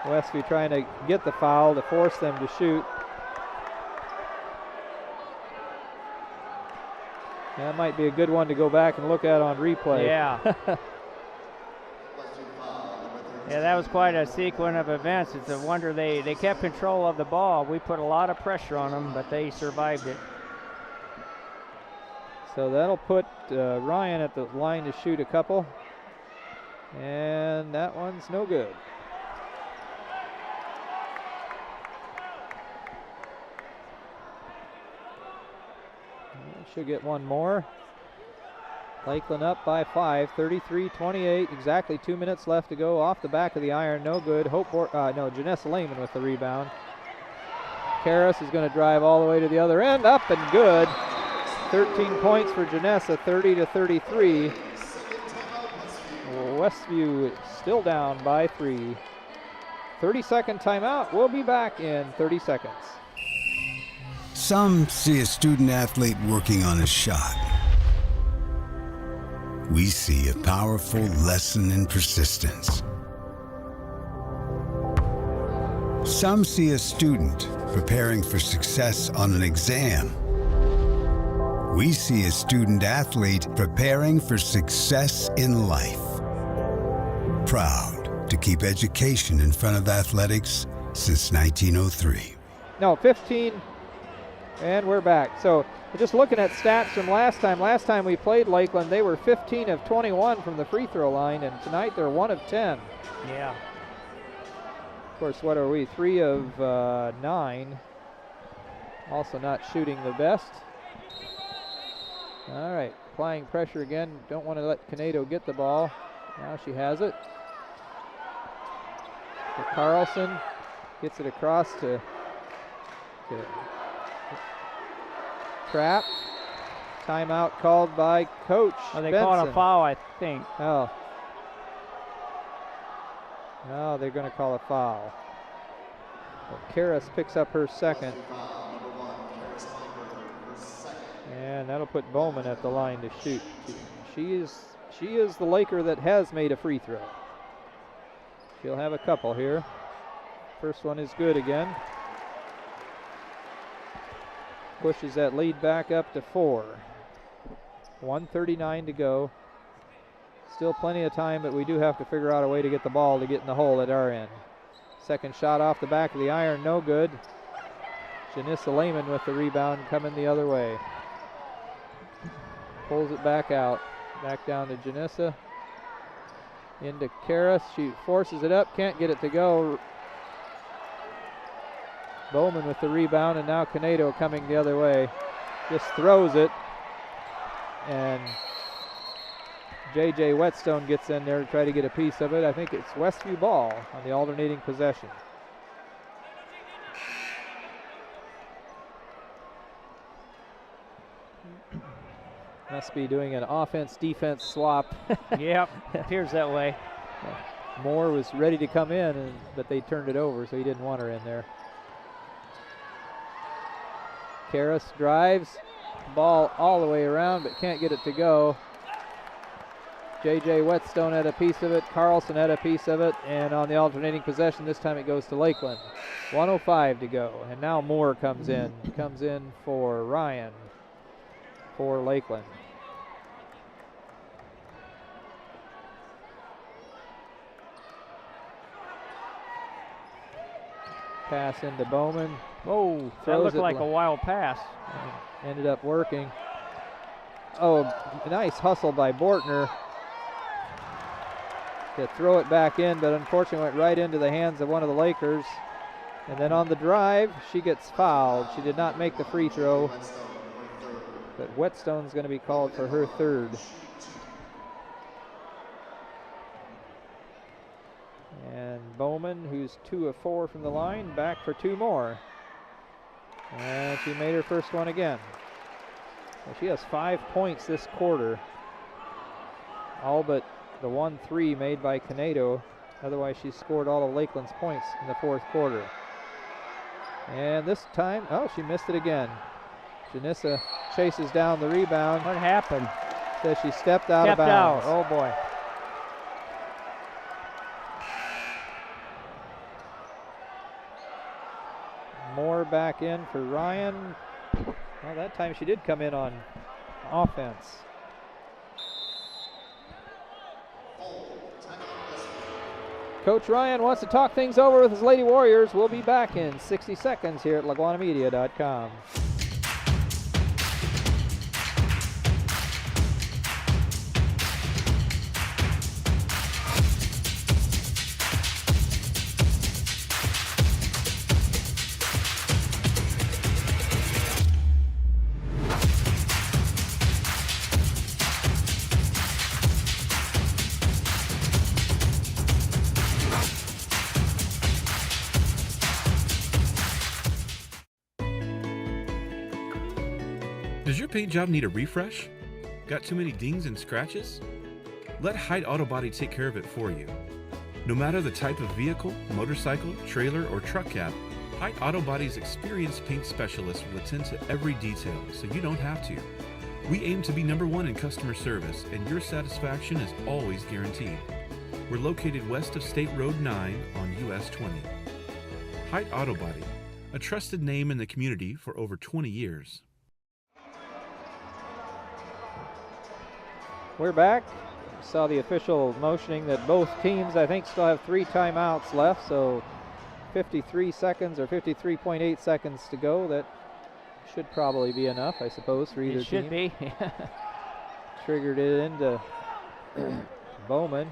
Westview trying to get the foul to force them to shoot. That might be a good one to go back and look at on replay. Yeah. Yeah, that was quite a sequence of events. It's a wonder they kept control of the ball. We put a lot of pressure on them, but they survived it. So that'll put Ryan at the line to shoot a couple. And that one's no good. She'll get one more. Lakeland up by 5, 33-28. Exactly 2 minutes left to go. Off the back of the iron, no good. Janessa Lehman with the rebound. Karras is going to drive all the way to the other end. Up and good. 13 points for Janessa, 30-33. Westview still down by 3. 30-second timeout. We'll be back in 30 seconds. Some see a student athlete working on a shot. We see a powerful lesson in persistence. Some see a student preparing for success on an exam. We see a student athlete preparing for success in life. Proud to keep education in front of athletics since 1903. No, 15. And we're back. So just looking at stats from last time we played Lakeland, they were 15 of 21 from the free throw line, and tonight they're 1 of 10. Yeah. Of course, what are we? 3 of 9. Also not shooting the best. All right, applying pressure again. Don't want to let Canedo get the ball. Now she has it. To Carlson. Gets it across to Trapp. Timeout called by Coach They Benson. called a foul, I think. Oh. No, they're going to call a foul. But Karras picks up her second. And that'll put Bowman at the line to shoot. She is the Laker that has made a free throw. She'll have a couple here. First one is good again. Pushes that lead back up to 4. 1:39 to go. Still plenty of time, but we do have to figure out a way to get the ball to get in the hole at our end. Second shot off the back of the iron, no good. Janissa Lehman with the rebound coming the other way. Pulls it back out. Back down to Janissa. Into Karras. She forces it up, can't get it to go. Bowman with the rebound, and now Canedo coming the other way. Just throws it. And J.J. Whetstone gets in there to try to get a piece of it. I think it's Westview ball on the alternating possession. Must be doing an offense-defense swap. Yep, appears that way. Moore was ready to come in, but they turned it over, so he didn't want her in there. Karras drives, ball all the way around, but can't get it to go. J.J. Whetstone had a piece of it, Carlson had a piece of it, and on the alternating possession, this time it goes to Lakeland. 1:05 to go, and now Moore comes in for Ryan for Lakeland. Pass into Bowman. Oh, that looked like a wild pass. Ended up working. Oh, nice hustle by Bortner to throw it back in, but unfortunately went right into the hands of one of the Lakers. And then on the drive, she gets fouled. She did not make the free throw, but Whetstone's going to be called for her third. And Bowman, who's 2 of 4 from the line, back for 2 more. And she made her first one again. Well, she has 5 points this quarter, all but the 1-3 made by Canedo. Otherwise, she scored all of Lakeland's points in the 4th quarter. And this time, oh, she missed it again. Janissa chases down the rebound. What happened? Says she stepped out of bounds. Oh, boy. Moore back in for Ryan. Well, that time she did come in on offense. Coach Ryan wants to talk things over with his Lady Warriors. We'll be back in 60 seconds here at LaGuanamedia.com. Does your paint job need a refresh? Got too many dings and scratches? Let Hyde Auto Body take care of it for you. No matter the type of vehicle, motorcycle, trailer, or truck cab, Hyde Auto Body's experienced paint specialists will attend to every detail so you don't have to. We aim to be #1 in customer service, and your satisfaction is always guaranteed. We're located west of State Road 9 on US 20. Hyde Auto Body, a trusted name in the community for over 20 years. We're back. Saw the official motioning that both teams, I think, still have 3 timeouts left, so 53 seconds or 53.8 seconds to go. That should probably be enough, I suppose, for either team. It should be. Triggered it into Bowman.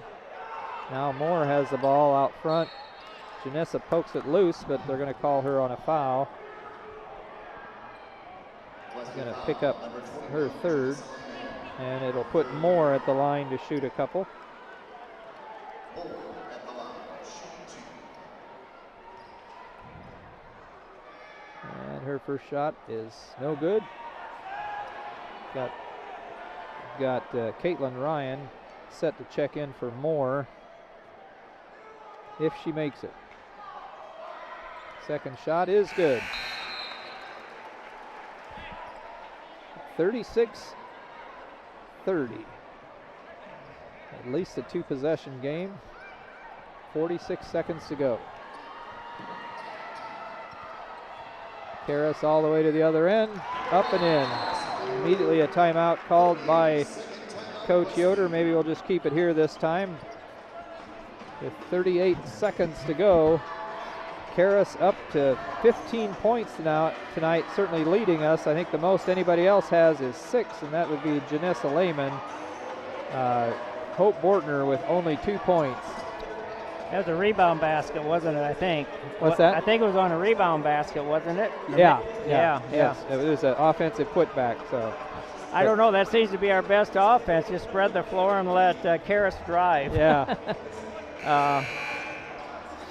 Now Moore has the ball out front. Janessa pokes it loose, but they're going to call her on a foul. She's going to pick up her third. And it'll put Moore at the line to shoot a couple. And her first shot is no good. Got Caitlin Ryan set to check in for Moore if she makes it. Second shot is good. 36-30. At least a 2-possession game. 46 seconds to go. Karras all the way to the other end, up and in. Immediately a timeout called by Coach Yoder. Maybe we'll just keep it here this time. With 38 seconds to go, Karras up to 15 points tonight, certainly leading us. I think the most anybody else has is 6, and that would be Janessa Lehman. Hope Bortner with only 2 points. That was a rebound basket, wasn't it, I think? What's that? I think it was on a rebound basket, wasn't it? Yeah. Yes. It was an offensive putback, so. I don't know. That seems to be our best offense. Just spread the floor and let Karras drive. Yeah.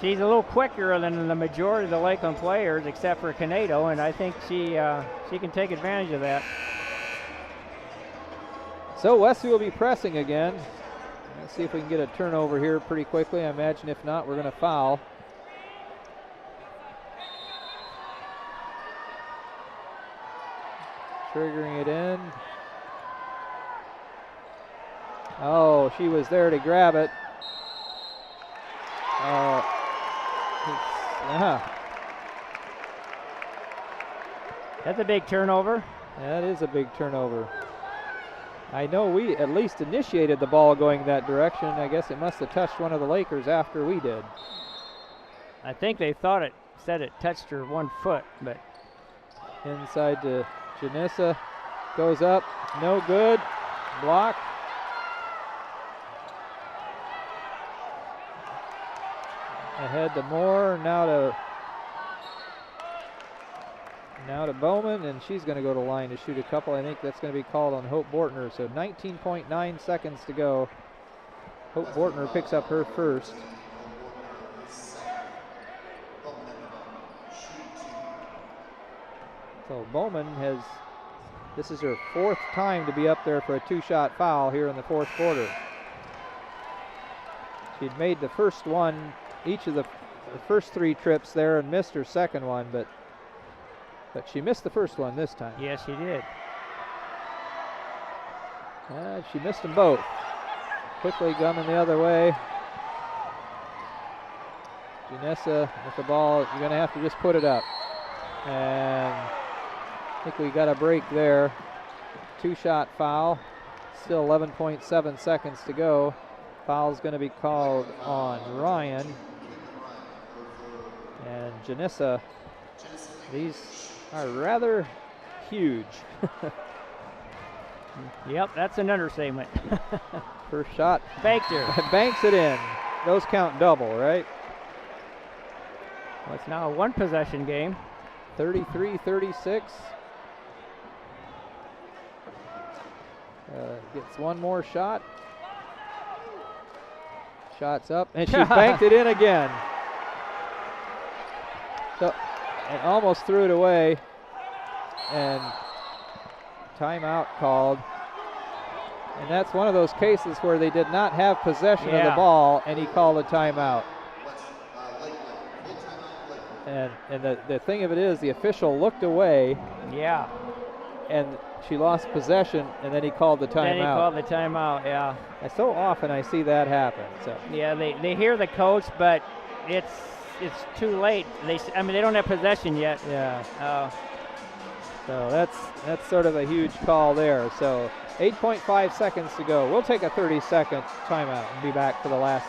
She's a little quicker than the majority of the Lakeland players, except for Canedo, and I think she can take advantage of that. So Westview will be pressing again. Let's see if we can get a turnover here pretty quickly. I imagine if not, we're going to foul. Triggering it in. Oh, she was there to grab it. That's a big turnover. That is a big turnover. I know we at least initiated the ball going that direction. I guess it must have touched one of the Lakers after we did. I think they thought it said it touched her 1 foot, but inside to Janessa, goes up, no good, block. Ahead to Moore, now to Now to Bowman, and she's going to go to line to shoot a couple. I think that's going to be called on Hope Bortner. So 19.9 seconds to go. Hope Bortner picks up her first. So Bowman this is her 4th time to be up there for a 2-shot foul here in the 4th quarter. She'd made the first one, each of the first 3 trips there, and missed her second one, but she missed the first one this time. Yes, she did. She missed them both. Quickly coming the other way. Janessa with the ball. You're going to have to just put it up. And I think we got a break there. 2-shot foul. Still 11.7 seconds to go. Foul's going to be called on Ryan. And Janessa. These are rather huge. Yep, that's an understatement. First shot. Banked her. Banks it in. Those count double, right? Well, it's now a 1-possession game. 33-36. Gets one more shot. Shot's up, and she banked it in again. So, and almost threw it away. And timeout called. And that's one of those cases where they did not have possession of the ball, and he called a timeout. And the thing of it is, the official looked away. Yeah. And she lost possession, and then he called the timeout. Then he called the timeout, yeah. And so often I see that happen. So. Yeah, they hear the coach, but it's too late. They don't have possession yet. Yeah. So that's sort of a huge call there. So 8.5 seconds to go. We'll take a 30-second timeout and be back for the last.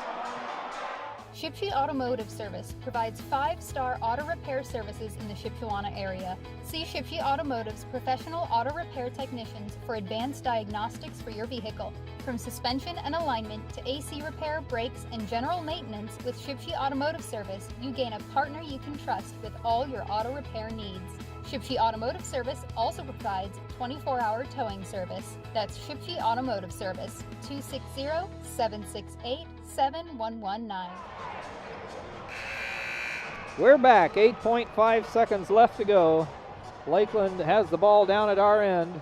Shipshe Automotive Service provides 5-star auto repair services in the Shipshewana area. See Shipshe Automotive's professional auto repair technicians for advanced diagnostics for your vehicle. From suspension and alignment to AC repair, brakes, and general maintenance, with Shipshe Automotive Service, you gain a partner you can trust with all your auto repair needs. Shipshe Automotive Service also provides 24-hour towing service. That's Shipshe Automotive Service, 260-768-7119. We're back, 8.5 seconds left to go. Lakeland has the ball down at our end,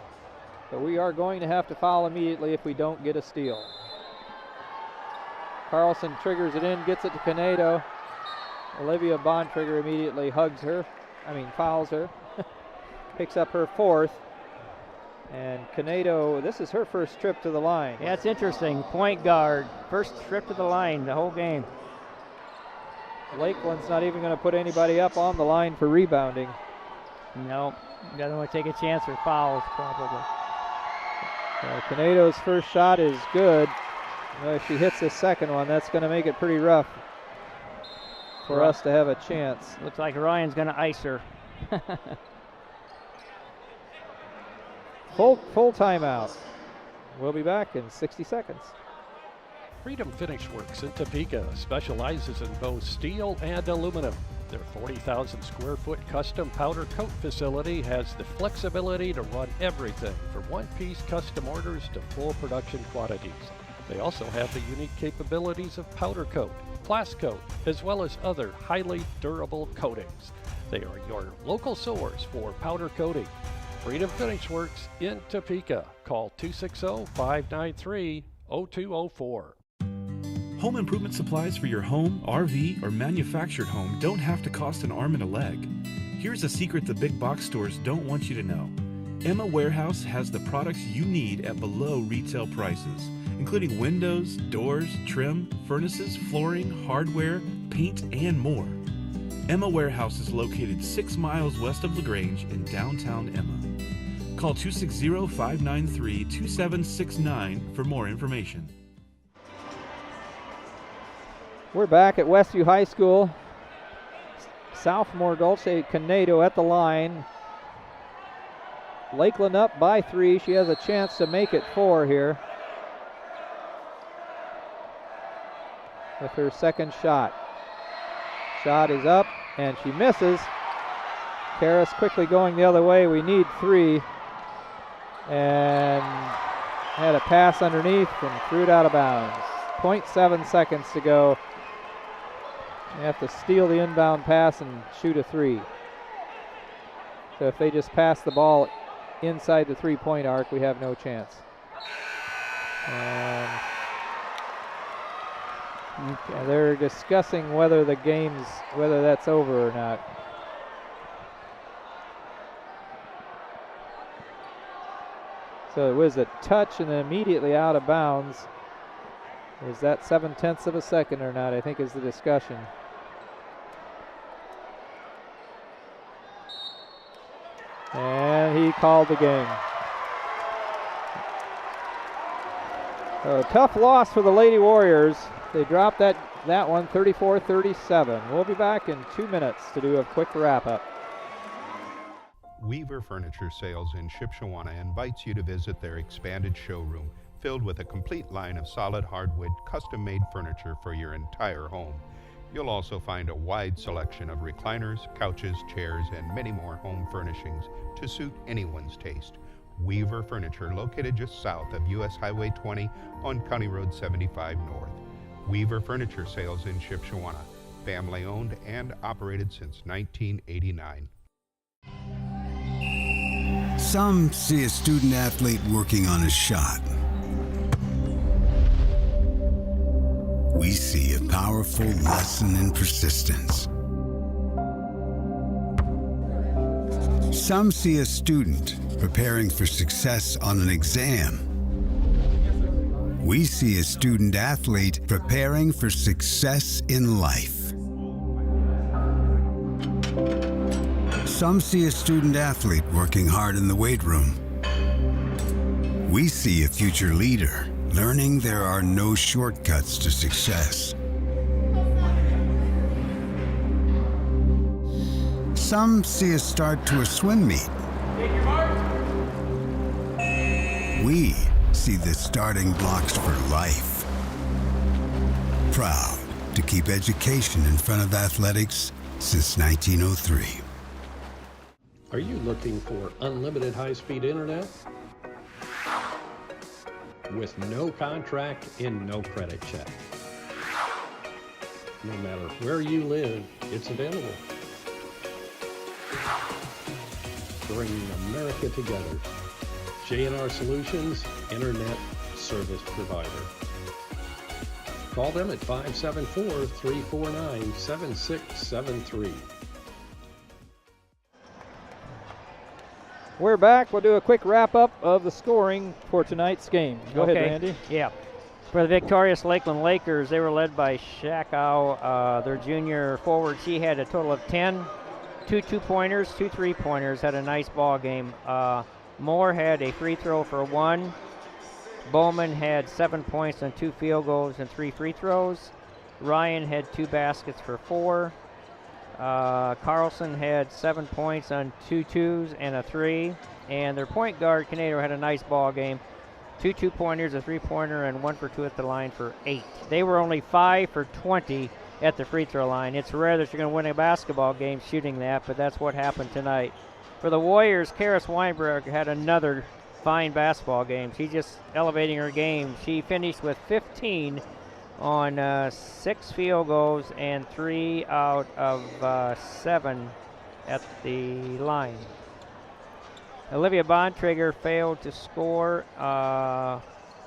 but we are going to have to foul immediately if we don't get a steal. Carlson triggers it in, gets it to Canedo. Olivia Bontrigger immediately fouls her. Picks up her 4th. And Canedo, this is her first trip to the line. Yeah, it's interesting. Point guard, first trip to the line the whole game. Lakeland's not even going to put anybody up on the line for rebounding. No, doesn't want to take a chance for fouls probably. Canedo's first shot is good. If she hits the second one, that's going to make it pretty rough for us to have a chance. Looks like Ryan's going to ice her. Full timeout. We'll be back in 60 seconds. Freedom Finish Works in Topeka specializes in both steel and aluminum. Their 40,000 square foot custom powder coat facility has the flexibility to run everything from one-piece custom orders to full production quantities. They also have the unique capabilities of powder coat, blast coat, as well as other highly durable coatings. They are your local source for powder coating. Freedom Finish Works in Topeka. Call 260-593-0204. Home improvement supplies for your home, RV, or manufactured home don't have to cost an arm and a leg. Here's a secret the big box stores don't want you to know. Emma Warehouse has the products you need at below retail prices, including windows, doors, trim, furnaces, flooring, hardware, paint, and more. Emma Warehouse is located 6 miles west of LaGrange in downtown Emma. Call 260-593-2769 for more information. We're back at Westview High School. Sophomore Dulce Canedo at the line. Lakeland up by 3. She has a chance to make it 4 here with her second shot. Shot is up, and she misses. Karras quickly going the other way. We need 3. And had a pass underneath and threw it out of bounds. 0.7 seconds to go. You have to steal the inbound pass and shoot a 3. So if they just pass the ball inside the 3-point arc, we have no chance. And they're discussing whether that's over or not. So it was a touch and then immediately out of bounds. Is that 0.7 of a second or not, I think is the discussion. And he called the game. So tough loss for the Lady Warriors. They dropped that one 34-37. We'll be back in 2 minutes to do a quick wrap-up. Weaver Furniture Sales in Shipshewana invites you to visit their expanded showroom filled with a complete line of solid hardwood custom-made furniture for your entire home. You'll also find a wide selection of recliners, couches, chairs, and many more home furnishings to suit anyone's taste. Weaver Furniture, located just south of US Highway 20 on County Road 75 North. Weaver Furniture Sales in Shipshewana, family owned and operated since 1989. Some see a student athlete working on a shot. We see a powerful lesson in persistence. Some see a student preparing for success on an exam. We see a student athlete preparing for success in life. Some see a student athlete working hard in the weight room. We see a future leader learning there are no shortcuts to success. Some see a start to a swim meet. We see the starting blocks for life. Proud to keep education in front of athletics since 1903. Are you looking for unlimited high-speed internet? With no contract and no credit check. No matter where you live, it's available. Bringing America together. J&R Solutions, Internet Service Provider. Call them at 574-349-7673. We're back. We'll do a quick wrap-up of the scoring for tonight's game. Go ahead, Randy. Yeah. For the victorious Lakeland Lakers, they were led by Shakow, their junior forward. She had a total of 10, 2 2-pointers, 2 3-pointers, had a nice ball game. Moore had a free throw for 1. Bowman had 7 points on 2 field goals and 3 free throws. Ryan had 2 baskets for 4. Carlson had 7 points on 2 2s and a 3. And their point guard, Canado, had a nice ball game. 2 2-pointers, a 3-pointer, and 1 for 2 at the line for 8. They were only 5 for 20 at the free throw line. It's rare that you're going to win a basketball game shooting that, but that's what happened tonight. For the Warriors, Karis Weinberg had another fine basketball game. She's just elevating her game. She finished with 15 on 6 field goals and 3 out of 7 at the line. Olivia Bontrager failed to score.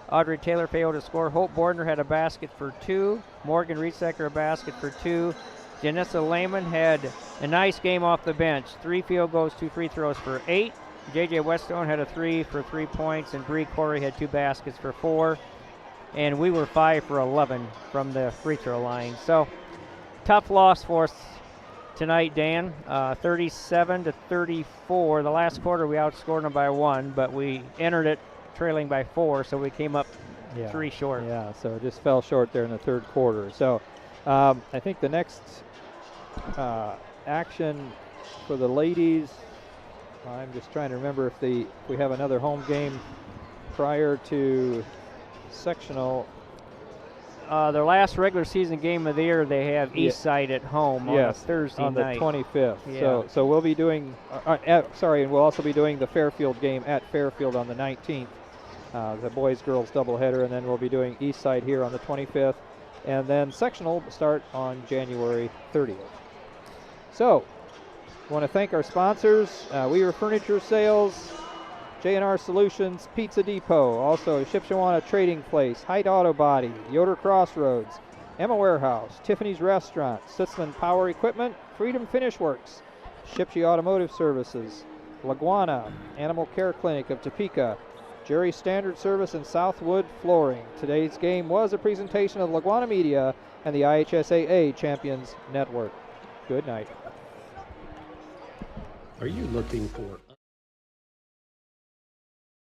Audrey Taylor failed to score. Hope Bordner had a basket for 2. Morgan Riesecker a basket for 2. Janessa Lehman had a nice game off the bench. 3 field goals, 2 free throws for 8. J.J. Westone had a 3 for 3 points, and Bree Corey had 2 baskets for 4. And we were 5 for 11 from the free throw line. So, tough loss for us tonight, Dan. 37-34. The last quarter we outscored them by 1, but we entered it trailing by 4, so we came up 3 short. Yeah, so it just fell short there in the third quarter. So, I think the next action for the ladies, I'm just trying to remember if we have another home game prior to sectional. Their last regular season game of the year, they have Eastside at home on a Thursday on the night. 25th. Yeah. So we'll be doing, and we'll also be doing the Fairfield game at Fairfield on the 19th, the boys-girls doubleheader, and then we'll be doing Eastside here on the 25th, and then sectional will start on January 30th. So, I want to thank our sponsors, Weaver Furniture Sales, J&R Solutions, Pizza Depot, also Shipshewana Trading Place, Height Auto Body, Yoder Crossroads, Emma Warehouse, Tiffany's Restaurant, Sitzman Power Equipment, Freedom Finish Works, Shipshe Automotive Services, LaGwana, Animal Care Clinic of Topeka, Jerry Standard Service, and Southwood Flooring. Today's game was a presentation of LaGwana Media and the IHSAA Champions Network. Good night. Are you looking for